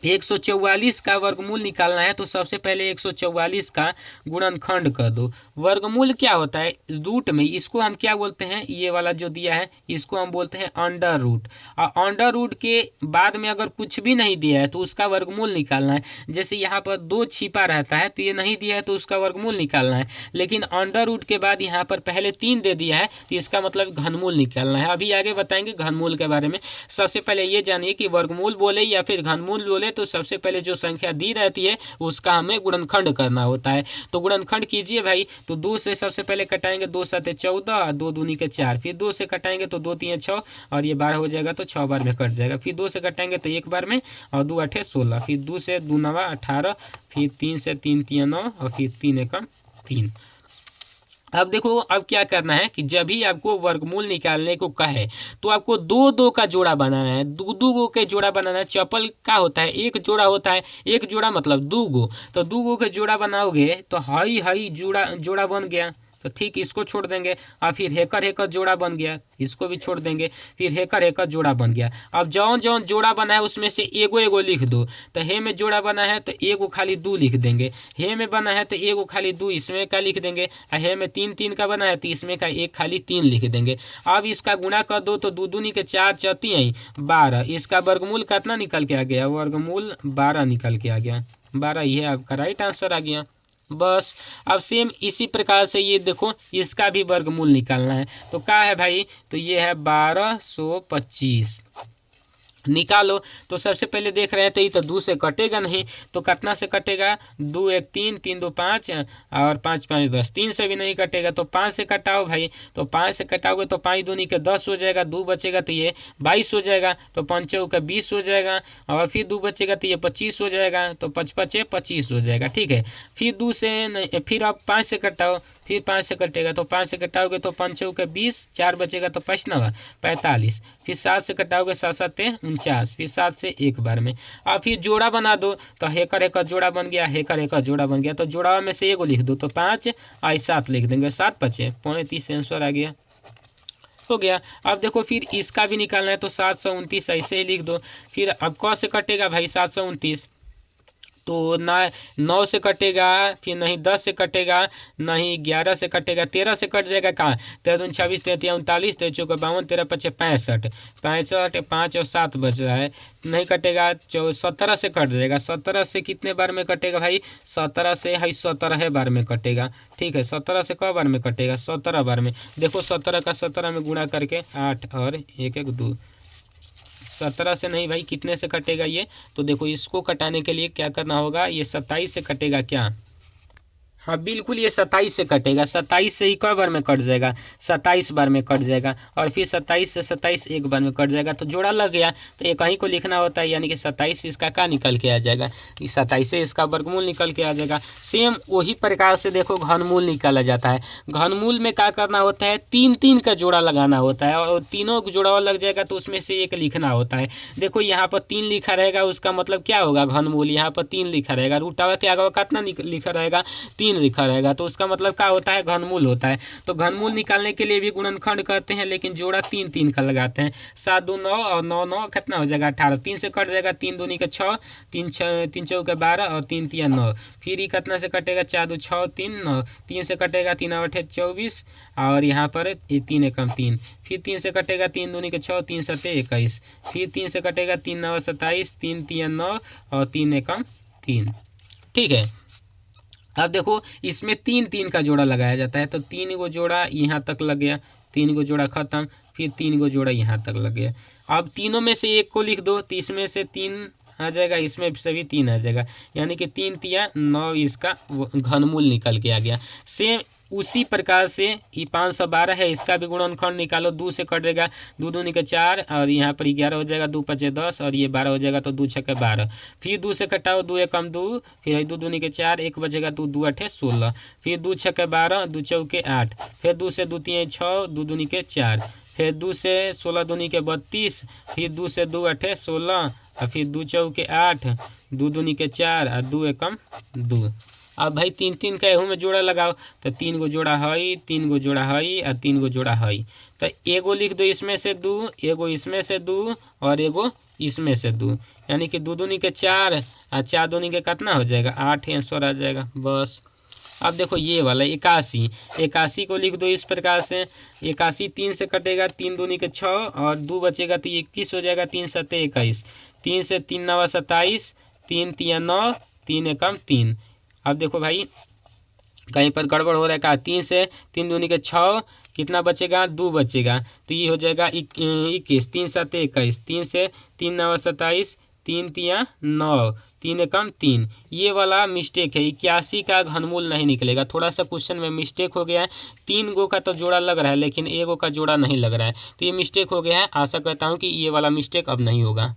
144 का वर्गमूल निकालना है तो सबसे पहले 144 का गुणनखंड कर दो। वर्गमूल क्या होता है, रूट में, इसको हम क्या बोलते हैं, ये वाला जो दिया है इसको हम बोलते हैं अंडर रूट। और अंडर रूट के बाद में अगर कुछ भी नहीं दिया है तो उसका वर्गमूल निकालना है। जैसे यहाँ पर 2 छिपा रहता है तो ये नहीं दिया है तो उसका वर्गमूल निकालना है। लेकिन अंडर रूट के बाद यहाँ पर पहले 3 दे दिया है तो इसका मतलब घनमूल निकालना है। अभी आगे बताएंगे घनमूल के बारे में। सबसे पहले ये जानिए कि वर्गमूल बोले या फिर घनमूल बोले है तो सबसे पहले जो संख्या दी रहती है उसका हमें गुणनखंड करना होता है। तो गुणनखंड कीजिए भाई। तो 2 से सबसे पहले कटाएंगे, 2 7 14, 2 दूनी के 4, फिर 2 से कटाएंगे तो 2 3 6 और ये 12 हो जाएगा तो 6 बार में कट जाएगा। फिर 2 से कटाएंगे तो 1 बार में और 2 8 16, फिर 2 से 2 9 18, फिर 3 से 3 3 9 और फिर 3 1 3। अब देखो अब क्या करना है कि जब भी आपको वर्गमूल निकालने को कहे तो आपको 2 का जोड़ा बनाना है, 2 के जोड़ा बनाना है। चप्पल का होता है एक जोड़ा होता है, एक जोड़ा मतलब 2 तो 2 के जोड़ा बनाओगे तो हई हई जोड़ा बन गया, तो ठीक इसको छोड़ देंगे। और फिर हेकर जोड़ा बन गया, इसको भी छोड़ देंगे। फिर हेकर जोड़ा बन गया। अब जौन जौन जोड़ा बना है उसमें से एगो लिख दो। तो हे में जोड़ा बना है तो एगो खाली 2 लिख देंगे, हे में बना है तो एगो खाली 2 इसमें का लिख देंगे, और हे में 3 3 का बना है तो इसमें का एक खाली 3 लिख देंगे। अब इसका गुणा कर दो तो 2 दूनी के 4 चौती आई 12। इसका वर्गमूल कितना निकल के आ गया? वर्गमूल 12 निकल के आ गया। 12 ये आपका राइट आंसर आ गया। बस अब सेम इसी प्रकार से ये देखो इसका भी वर्गमूल निकालना है। तो क्या है भाई? तो ये है 1225 निकालो। तो सबसे पहले देख रहे हैं तो ये तो 2 से कटेगा नहीं, तो कितना से कटेगा? 2 1 3, 3 2 5 और 5 5 10। 3 से भी नहीं कटेगा तो 5 से कटाओ भाई। तो 5 से कटाओगे तो 5 दूनी के 10 हो जाएगा, 2 बचेगा तो ये 22 हो जाएगा, तो 5 का 20 हो जाएगा, और फिर 2 बचेगा तो ये 25 हो जाएगा, तो 5 5 25 हो जाएगा। ठीक है, फिर 2 से नहीं, फिर आप 5 से कटाओ, फिर 5 से कटेगा तो 5 से कटाओगे तो 5 का 20, 4 बचेगा तो 5 9 45, फिर 7 से कटाओगे 7 7 49, फिर 7 से एक बार में। और फिर जोड़ा बना दो तो हेकर जोड़ा बन गया, हेकर जोड़ा बन गया। तो जोड़ा में से एगो लिख दो तो 5 और 7 लिख देंगे, 7 5 35 आंसर आ गया, हो गया। अब देखो फिर इसका भी निकालना है तो 729 ऐसे ही लिख दो। फिर अब क से कटेगा भाई 729, तो ना 9 से कटेगा, फिर नहीं 10 से कटेगा, नहीं 11 से कटेगा, 13 से कट जाएगा। कहाँ? 13 दूनी 26, 33 39, 23 चौका 52, 13 5 65, 65 5 और 7 बच रहा है, नहीं कटेगा। 17 से कट जाएगा। 17 से कितने बार में कटेगा भाई? 17 से है 17 बार में कटेगा। ठीक है, 17 से कब बार में कटेगा? 17 बार में। देखो 17 का 17 में गुणा करके 8 और 1 1 2। 17 से नहीं भाई, कितने से कटेगा ये? तो देखो इसको कटाने के लिए क्या करना होगा, ये 27 से कटेगा क्या? हाँ बिल्कुल, ये 27 से कटेगा। 27 से ही कई बार में कट जाएगा? 27 बार में कट जाएगा। और फिर 27 से 27 एक बार में कट जाएगा, तो जोड़ा लग गया। तो ये कहीं को लिखना होता है, यानी कि 27 इसका क्या निकल के आ जाएगा? 27 से इसका वर्गमूल निकल के आ जाएगा। सेम वही प्रकार से देखो घनमूल निकाला जाता है। घनमूल में क्या करना होता है? 3 3 का जोड़ा लगाना होता है, और तीनों जोड़ा लग जाएगा तो उसमें से एक लिखना होता है। देखो यहाँ पर 3 लिखा रहेगा, उसका मतलब क्या होगा? घनमूल। यहाँ पर 3 लिखा रहेगा, रूटावा के आगे कितना लिखा रहेगा? 3 लिखा रहेगा, तो उसका मतलब क्या होता है? घनमूल होता है। तो घनमूल निकालने के लिए भी गुणनखंड करते हैं, लेकिन जोड़ा 3 3 का लगाते हैं। 7 2 9 और 9 9 कितना हो जाएगा? 18। 3 से कट जाएगा, 3 दूनी के 6, 3 चौके 12 और 3 3 9। फिर ही कितना से कटेगा? 4 2 6 3 9। 3 से कटेगा, 3 8 24, और यहाँ पर 3 1 3। फिर 3 से कटेगा, 3 दूनी के 6, 3 7 21। फिर 3 से कटेगा, 3 9 27, 3 3 9 और 3 1 3। ठीक है, अब देखो इसमें 3 3 का जोड़ा लगाया जाता है। तो 3 गो जोड़ा यहाँ तक लग गया, 3 गो जोड़ा खत्म, फिर 3 गो जोड़ा यहाँ तक लग गया। अब तीनों में से एक को लिख दो, तो इसमें से 3 आ जाएगा, इसमें से भी 3 आ जाएगा, यानी कि 3 3 9 इसका घनमूल निकल के आ गया। सेम उसी प्रकार से ये 512 है, इसका भी गुणनखंड निकालो। 2 से कटेगा, 2 दूनी के 4 और यहाँ पर 11 हो जाएगा, 2 5 10 और ये 12 हो जाएगा, तो 2 6 12। फिर 2 से कटाओ, 2 1 2, फिर 2 दूनी के 4, 1 बचेगा, 2 2 8 16। फिर 2 6 12, 2 चौके 8, फिर 2 से 2 3 6, 2 दूनी के 4, फिर 2 से 16 दूनी के 32, फिर 2 से 2 8 16, और फिर 2 चौके 8, 2 दूनी के 4 और 2 1 2। अब भाई 3 3 का एहू में जोड़ा लगाओ, तो 3 गो जोड़ा है, 3 गो जोड़ा है और 3 गो जोड़ा है। तो एगो लिख दो इसमें से 2, एगो इसमें से 2 और एगो इसमें से 2, यानी कि 2 दूनी के 4 और 4 दूनी के कितना हो जाएगा? 8 आंसर आ जाएगा। बस अब देखो ये वाला 81, 81 को लिख दो इस प्रकार से। 81 3 से कटेगा, 3 दूनी के 6 और 2 बचेगा तो 21 हो जाएगा, 3 7 21। 3 से 3 9 27, 3 3 9, 3 1 3। अब देखो भाई कहीं पर गड़बड़ हो रहा है। का 3 से 3 दूनी के 6, कितना बचेगा? 2 बचेगा, तो ये हो जाएगा 21। 3 7 21, 3 से 3 9 27, 3 तिया 9, 3 एकम 3, ये वाला मिस्टेक है। 81 का घनमूल नहीं निकलेगा, थोड़ा सा क्वेश्चन में मिस्टेक हो गया है। 3 गो का तो जोड़ा लग रहा है लेकिन 1 गो का जोड़ा नहीं लग रहा है, तो ये मिस्टेक हो गया है। आशा करता हूँ कि ये वाला मिस्टेक अब नहीं होगा।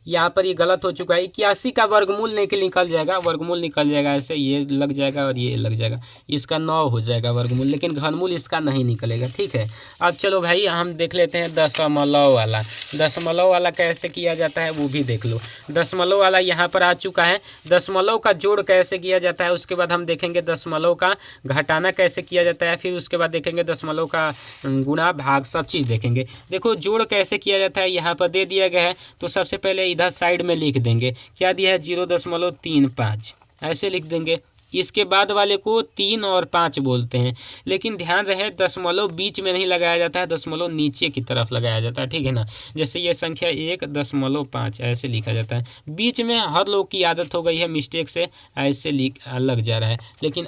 यहाँ पर ये गलत हो चुका है। 81 का वर्गमूल निकल जाएगा, वर्गमूल निकल जाएगा ऐसे, ये लग जाएगा और ये लग जाएगा, इसका 9 हो जाएगा वर्गमूल, लेकिन घनमूल इसका नहीं निकलेगा। ठीक है, अब चलो भाई हम देख लेते हैं दशमलव वाला। दशमलव वाला कैसे किया जाता है वो भी देख लो। दशमलव वाला यहाँ पर आ चुका है। दशमलव का जोड़ कैसे किया जाता है, उसके बाद हम देखेंगे दशमलव का घटाना कैसे किया जाता है, फिर उसके बाद देखेंगे दशमलव का गुणा भाग, सब चीज़ देखेंगे। देखो जोड़ कैसे किया जाता है यहाँ पर दे दिया गया है, तो सबसे पहले इधर साइड में लिख देंगे, क्या दिया है 0.35 ऐसे लिख देंगे। इसके बाद वाले को 3 और 5 बोलते हैं, लेकिन ध्यान रहे दशमलव बीच में नहीं लगाया जाता है, दशमलव नीचे की तरफ लगाया जाता है। ठीक है ना, जैसे ये संख्या 1.5 ऐसे लिखा जाता है। बीच में हर लोग की आदत हो गई है मिस्टेक से ऐसे लग जा रहा है, लेकिन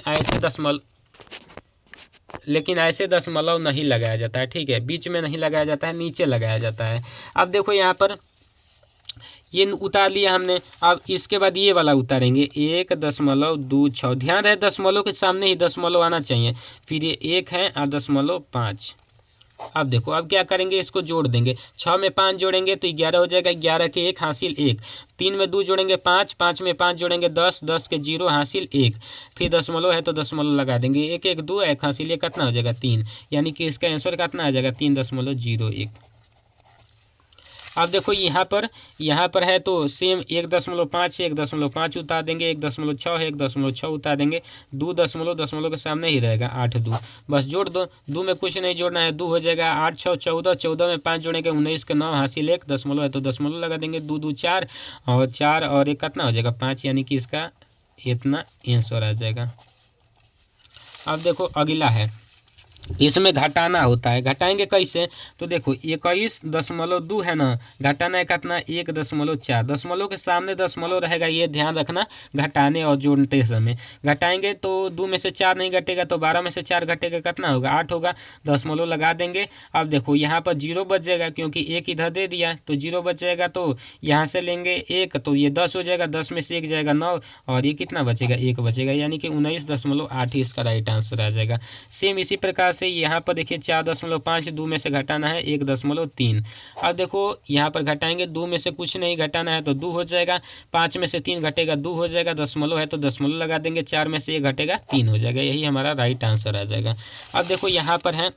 ऐसे दशमलव नहीं लगाया जाता है। ठीक है, बीच में नहीं लगाया जाता है, नीचे लगाया जाता है। अब देखो यहाँ पर ये उतार लिया हमने, अब इसके बाद ये वाला उतारेंगे 1.26। ध्यान रहे दशमलव के सामने ही दशमलव आना चाहिए, फिर ये 1 है और 0.5। अब देखो अब क्या करेंगे, इसको जोड़ देंगे। 6 में 5 जोड़ेंगे तो 11 हो जाएगा, 11 के 1 हासिल 1। 3 में 2 जोड़ेंगे 5, 5 में 5 जोड़ेंगे 10, 10 के 0 हासिल 1। फिर दशमलव है तो दशमलव लगा देंगे, 1 1 2 1 हासिल 1 कितना हो जाएगा 3, यानी कि इसका आंसर कितना आ जाएगा 3.01। अब देखो यहाँ पर है तो सेम 1.5 है, 1.5 उतार देंगे, 1.6 है 1.6 उतार देंगे। 2 दशमलव के सामने ही रहेगा, 8 2, बस जोड़ दो। 2 में कुछ नहीं जोड़ना है, 2 हो जाएगा, 8 6 14, 14 में 5 जोड़ेंगे 19 के 9 हासिल 1, दशमलव है तो दशमलव लगा देंगे। 2 2 4 और 4 और 1 कितना हो जाएगा 5, यानी कि इसका इतना आंसर आ जाएगा। अब देखो अगला है, इसमें घटाना होता है। घटाएंगे कैसे, तो देखो 21.2 है ना, घटाना है कितना 1.4। दशमलव के सामने दशमलव रहेगा, ये ध्यान रखना घटाने और जोड़ते समय। घटाएंगे तो 2 में से 4 नहीं घटेगा, तो 12 में से 4 घटेगा, कितना होगा 8 होगा, दशमलव लगा देंगे। अब देखो यहाँ पर 0 बच जाएगा, क्योंकि 1 इधर दे दिया तो 0 बच जाएगा, तो यहाँ से लेंगे 1 तो ये 10 हो जाएगा, 10 में से 1 जाएगा 9 और ये कितना बचेगा 1 बचेगा, यानी कि 19.8 इसका राइट आंसर आ जाएगा। सेम इसी प्रकार से यहाँ पर देखिए 4.5, 2 में से घटाना है 1.3। अब देखो यहाँ पर घटाएंगे, 2 में से कुछ नहीं घटाना है तो 2 हो जाएगा, 5 में से 3 घटेगा 2 हो जाएगा, दशमलव है तो दशमलव लगा देंगे, 4 में से 1 घटेगा 3 हो जाएगा, यही हमारा राइट आंसर आ जाएगा। अब देखो यहाँ पर है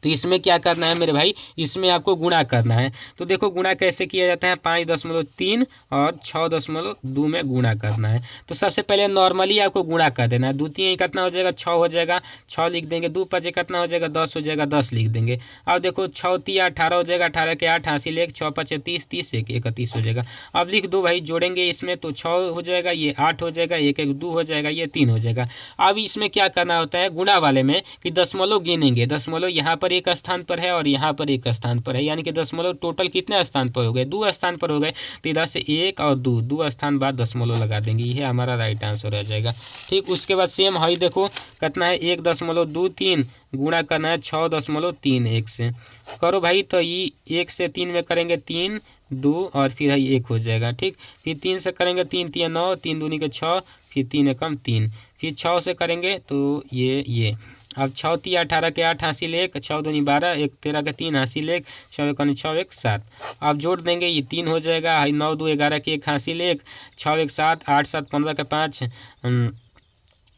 तो इसमें क्या करना है मेरे भाई, इसमें आपको गुणा करना है। तो देखो गुणा कैसे किया जाता है, 5.3 और 6.2 में गुणा करना है। तो सबसे पहले नॉर्मली आपको गुणा कर देना है। 2 3 कितना हो जाएगा 6 हो जाएगा, 6 लिख देंगे। 2 5 कितना हो जाएगा 10 हो जाएगा, 10 लिख देंगे। अब देखो 6 3 18 हो जाएगा, 18 के 8 हासिल 1, 6 5 30, 30 1 31 हो जाएगा। अब लिख दो भाई, जोड़ेंगे इसमें तो 6 हो जाएगा, ये 8 हो जाएगा, 1 1 2 हो जाएगा, ये 3 हो जाएगा। अब इसमें क्या करना होता है गुणा वाले में कि दशमलव गिनेंगे। दशमलव यहाँ पर एक स्थान पर है और यहाँ पर एक स्थान पर है, यानी कि दशमलव टोटल कितने स्थान पर हो गए 2 स्थान पर हो गए, तो इधर से 1 और 2 स्थान बाद दशमलव लगा देंगे, ये हमारा राइट आंसर आ जाएगा। ठीक, उसके बाद सेम है, देखो कितना है 1.23 गुणा करना है 6.31 से। करो भाई, तो ये 1 से 3 में करेंगे 3 2 और फिर है 1 हो जाएगा। ठीक, फिर 3 से करेंगे 3 3 9, 3 दूनी के 6, फिर 3 एकम 3, फिर 6 से करेंगे तो ये अब 6 3 18 के 8 हासिल 1, 6 दूनी 12, 1 13 के 3 हासिल 1, 6 1 6 1 7। अब जोड़ देंगे, ये 3 हो जाएगा, 9 2 11 के 1 हासिल 1, 6 1 7, 8 7 15 के 5,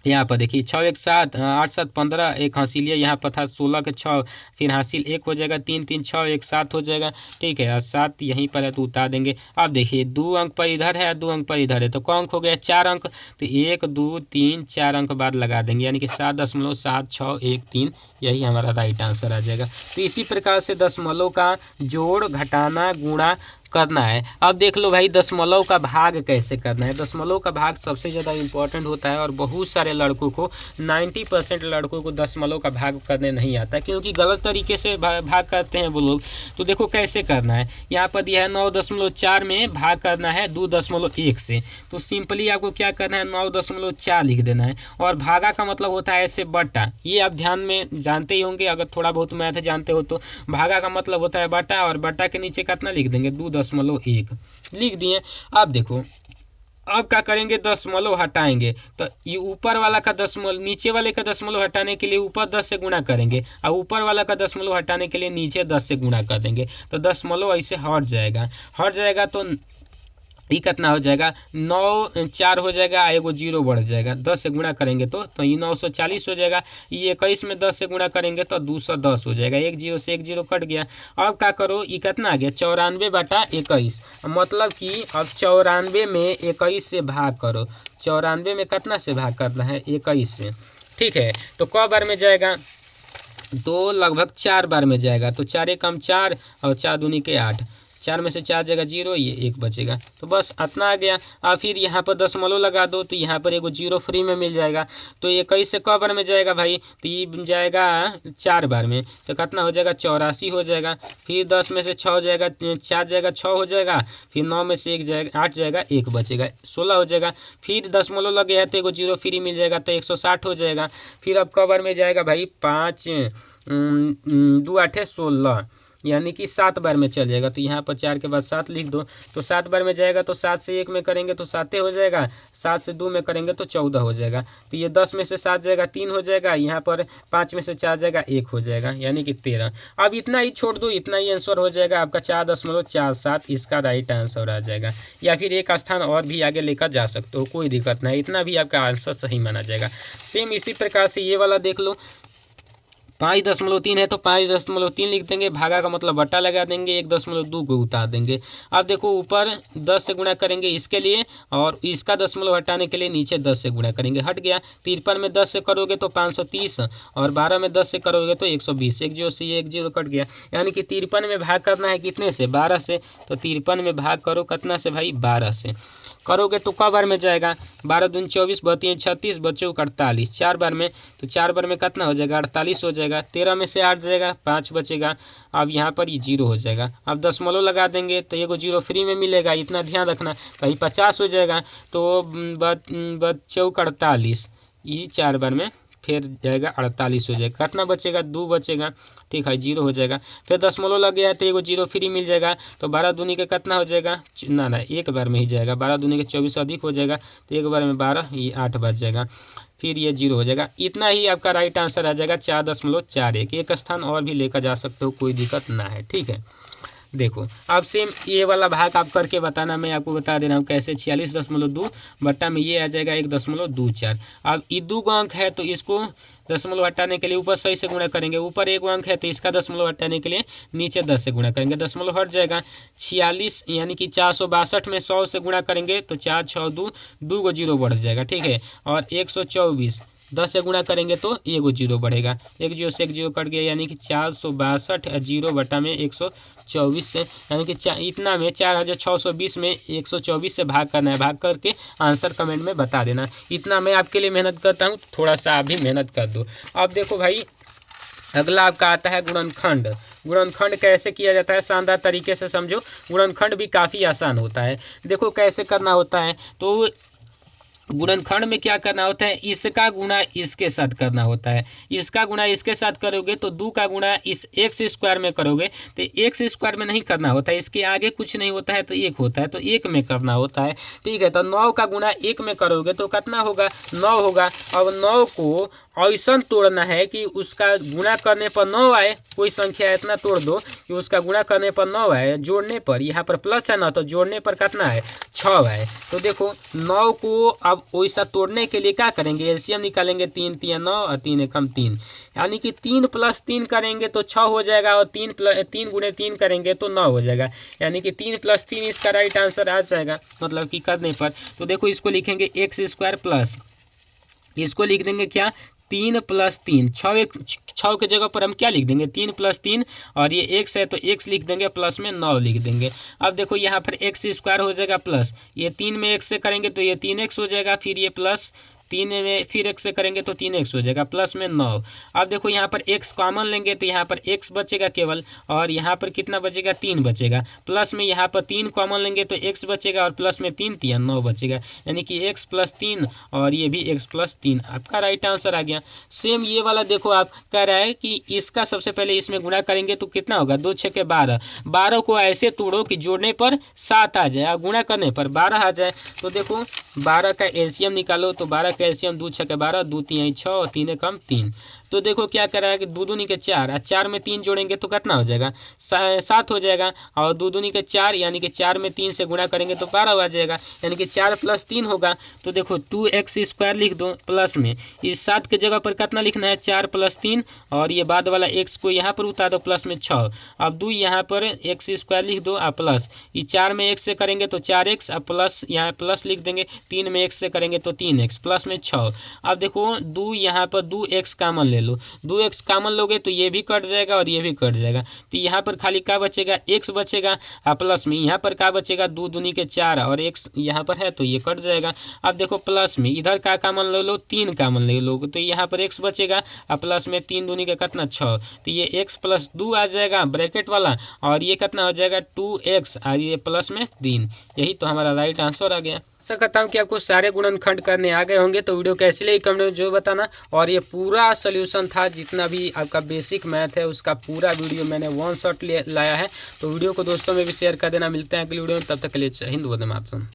यहाँ पर देखिए 6 1 7, 8 7 15, 1 हासिल यहाँ पर था 16 के 6, फिर हासिल 1 हो जाएगा, 3 3 6 1 7 हो जाएगा। ठीक है, और 7 यहीं पर है तो उतार देंगे। अब देखिए 2 अंक पर इधर है, 2 अंक पर इधर है, तो कौन हो गया 4 अंक, तो 1 2 3 4 अंक बाद लगा देंगे, यानी कि 7.761 यही हमारा राइट आंसर आ जाएगा। तो इसी प्रकार से दशमलव का जोड़ घटाना गुणा करना है। अब देख लो भाई दशमलव का भाग कैसे करना है। दशमलव का भाग सबसे ज़्यादा इम्पोर्टेंट होता है और बहुत सारे लड़कों को 90% लड़कों को दशमलव का भाग करने नहीं आता, क्योंकि गलत तरीके से भाग करते हैं वो लोग। तो देखो कैसे करना है, यहाँ पर दिया है 9.4 में भाग करना है 2.1 से। तो सिंपली आपको क्या करना है 9.4 लिख देना है, और भागा का मतलब होता है ऐसे बटा, ये आप ध्यान में जानते ही होंगे अगर थोड़ा बहुत मैथ जानते हो तो। भागा का मतलब होता है बटा, और बटा के नीचे कितना लिख देंगे 2.1। 0.1 लिख दिए। अब देखो अब क्या करेंगे, दशमलव हटाएंगे तो ये ऊपर वाला का दशमलव नीचे वाले का दशमलव हटाने के लिए ऊपर 10 से गुणा करेंगे और ऊपर वाला का दशमलव हटाने के लिए नीचे 10 से गुणा कर देंगे तो दशमलव ऐसे हट जाएगा तो ये कितना हो जाएगा, 9 4 हो जाएगा, एगो 0 बढ़ जाएगा। 10 से गुणा करेंगे तो ये 940 हो जाएगा। ये 21 में 10 से गुणा करेंगे तो 210 हो जाएगा। एक 0 से एक 0 कट गया। अब क्या करो, ये कितना आ गया 94/21, मतलब कि अब 94 में 21 से भाग करो। 94 में कितना से भाग करना है, 21 से, ठीक है। तो क बार में जाएगा, तो लगभग 4 बार में जाएगा। तो 4 एकम 4 और 4 दूनी के 8, 4 में से 4 जाएगा 0, ये 1 बचेगा। तो बस इतना आ गया। और फिर यहाँ पर दशमलव लगा दो तो यहाँ पर एगो 0 फ्री में मिल जाएगा। तो 21 से क बार में जाएगा भाई, तो ये जाएगा 4 बार में, तो कितना हो जाएगा 84 हो जाएगा। फिर 10 में से 6 जाएगा, 4 जाएगा 6 हो जाएगा। फिर 9 में से 1 जाएगा 8 जाएगा, 1 बचेगा 16 हो जाएगा। फिर दशमलव लगे है तो एगो 0 फ्री मिल जाएगा तो 160 हो जाएगा। फिर अब क बार में जाएगा भाई 5 2 8 16, यानी कि 7 बार में चल जाएगा। तो यहाँ पर 4 के बाद 7 लिख दो। तो 7 बार में जाएगा तो 7 से 1 में करेंगे तो 7 हो जाएगा, 7 से 2 में करेंगे तो 14 हो जाएगा। तो ये 10 में से 7 जाएगा 3 हो जाएगा, यहाँ पर 5 में से 4 जाएगा 1 हो जाएगा, यानी कि 13। अब इतना ही छोड़ दो, इतना ही आंसर हो जाएगा आपका 4.47, इसका राइट आंसर आ जाएगा। या फिर एक स्थान और भी आगे लेकर जा सकते हो, कोई दिक्कत नहीं, इतना भी आपका आंसर सही माना जाएगा। सेम इसी प्रकार से ये वाला देख लो, 5.3 है तो 5.3 लिख देंगे, भागा का मतलब बट्टा लगा देंगे, 1.2 को उतार देंगे। अब देखो ऊपर 10 से गुणा करेंगे इसके लिए, और इसका दशमलव हटाने के लिए नीचे 10 से गुणा करेंगे, हट गया। 53 में 10 से करोगे तो 530, और 12 में 10 से करोगे तो 120, एक 0 से 1 0 कट गया। यानी कि 53 में भाग करना है कितने से, 12 से। तो 53 में भाग करो कितना से भाई, 12 से करोगे तो क बार में जाएगा, 12 दूनी 24, 32 36, बच्चों 48, 4 बार में। तो 4 बार में कितना हो जाएगा, 48 हो जाएगा। 13 में से 8 जाएगा, 5 बचेगा। अब यहाँ पर ये 0 हो जाएगा। अब दशमलव लगा देंगे तो एगो 0 फ्री में मिलेगा, इतना ध्यान रखना, कहीं 50 हो जाएगा। तो बच्चों 48, ये 4 बार में फिर जाएगा 48 हो जाएगा। कितना बचेगा, 2 बचेगा, ठीक है, 0 हो जाएगा। फिर दशमलव लग गया है तो एगो 0 फ्री मिल जाएगा। तो 12 दूनी के कितना हो जाएगा, ना एक बार में ही जाएगा, 12 दूनी के 24 अधिक हो जाएगा, तो एक बार में 12, ये 8 बच जाएगा, फिर ये 0 हो जाएगा। इतना ही आपका राइट आंसर आ जाएगा 4.41। एक स्थान और भी लेकर जा सकते हो, कोई दिक्कत ना है, ठीक है। देखो अब सेम ये वाला भाग आप करके बताना, मैं आपको बता दे रहा हूँ कैसे। 46.2 बट्टा में ये आ जाएगा 1.24। अब ये 2 अंक है तो इसको दशमलव हटाने के लिए ऊपर सही से गुणा करेंगे। ऊपर 1 अंक है तो इसका दशमलव हटाने के लिए नीचे 10 से गुणा करेंगे, दशमलव हट जाएगा। 46 यानी कि 462 में 100 से गुणा करेंगे तो 4 6 2, 2 को 0 बढ़ जाएगा, ठीक है। और 124 10 से गुणा करेंगे तो एगो 0 बढ़ेगा, एक 0 से एक 0 कट गया, यानी कि 462 0 बटा में 124 से, यानी कि इतना में 4620 में 124 से भाग करना है। भाग करके आंसर कमेंट में बता देना। इतना मैं आपके लिए मेहनत करता हूँ, थोड़ा सा आप भी मेहनत कर दो। अब देखो भाई अगला आपका आता है गुणनखंड। गुणनखंड कैसे किया जाता है, शानदार तरीके से समझो। गुणनखंड भी काफ़ी आसान होता है। देखो कैसे करना होता है, तो गुणनखंड में क्या करना होता है, इसका गुणा इसके साथ करना होता है। इसका गुणा इसके साथ करोगे तो 2 का गुणा इस एक्स स्क्वायर में करोगे तो एक्स स्क्वायर में नहीं करना होता है, इसके आगे कुछ नहीं होता है तो 1 होता है, तो 1 में करना होता है, ठीक है। तो 9 का गुणा 1 में करोगे तो कितना होगा, 9 होगा। अब 9 को ऐसा तोड़ना है कि उसका गुणा करने पर 9 आए। कोई संख्या इतना तोड़ दो कि उसका गुणा करने पर 9 आए, जोड़ने पर यहाँ पर प्लस है ना, तो जोड़ने पर कितना है, 6 आए। तो देखो 9 को अब वैसा तोड़ने के लिए क्या करेंगे, एलसीएम निकालेंगे। 3 3 9 और 3 एकम 3, यानी कि 3 + 3 करेंगे तो 6 हो जाएगा, और 3 × 3 करेंगे तो 9 हो जाएगा, यानी कि 3 + 3 इसका राइट आंसर आ जाएगा, मतलब कि करने पर। तो देखो इसको लिखेंगे x² प्लस, इसको लिख देंगे क्या, 3 + 3, 6 के जगह पर हम क्या लिख देंगे, 3 + 3, और ये x है तो x लिख देंगे, प्लस में 9 लिख देंगे। अब देखो यहाँ पर x² हो जाएगा प्लस, ये 3 में x से करेंगे तो ये 3x हो जाएगा, फिर ये प्लस 3 में फिर x से करेंगे तो 3x हो जाएगा, प्लस में 9। अब देखो यहाँ पर x कॉमन लेंगे तो यहाँ पर x बचेगा केवल, और यहाँ पर कितना बचेगा, 3 बचेगा। प्लस में यहाँ पर 3 कॉमन लेंगे तो x बचेगा, और प्लस में 3 3 9 बचेगा, यानी कि x + 3 और ये भी x + 3 आपका राइट आंसर आ गया। सेम ये वाला देखो, आप कह रहा है कि इसका सबसे पहले इसमें गुणा करेंगे तो कितना होगा, 2 6 के 12। 12 को ऐसे तोड़ो कि जोड़ने पर 7 आ जाए और गुणा करने पर 12 आ जाए। तो देखो 12 का एलसीएम निकालो, तो 12 का एलसीएम 2 6 के 12, 2 3 6 और 3 कम 3। तो देखो क्या कर रहा है कि 2 दूनी के 4 और 4 में 3 जोड़ेंगे तो कितना हो जाएगा, 7 हो जाएगा। और 2 दूनी के 4 यानी कि 4 में 3 से गुणा करेंगे तो 12 आ जाएगा, यानी कि 4 + 3 होगा। तो देखो 2x² लिख दो, प्लस में इस 7 के जगह पर कितना लिखना है, 4 + 3, और ये बाद वाला x को यहाँ पर उतार दो, प्लस में 6। अब 2 यहाँ पर x² लिख दो, और प्लस ये 4 में x से करेंगे तो 4x, अब प्लस यहाँ प्लस लिख देंगे, 3 में x से करेंगे तो 3x, प्लस में 6। अब देखो 2 यहाँ पर 2x कॉमन ले लो, 2x कॉमन लोगे तो ये भी कट जाएगा और ये भी कट जाएगा, तो यहाँ पर खाली क्या बचेगा, x बचेगा, और प्लस में यहाँ पर क्या बचेगा, 2 दूनी के 4 और x यहाँ पर है तो ये कट जाएगा। अब देखो प्लस में इधर क्या कॉमन ले लो, 3 कॉमन ले लो, तो यहाँ पर x बचेगा, और प्लस में 3 दूनी के कितना 6, तो ये x + 2 आ जाएगा ब्रैकेट वाला, और ये कितना हो जाएगा 2x, और ये प्लस में 3। यही तो हमारा राइट आंसर आ गया। आशा करता हूँ कि आपको सारे गुणनखंड करने आ गए होंगे। तो वीडियो कैसी लगी कमेंट में जो बताना, और ये पूरा सोल्यूशन था, जितना भी आपका बेसिक मैथ है उसका पूरा वीडियो मैंने वन शॉट लाया है। तो वीडियो को दोस्तों में भी शेयर कर देना। मिलते हैं अगली वीडियो में, तब तक के लिए जय हिंद, वंदे मातरम।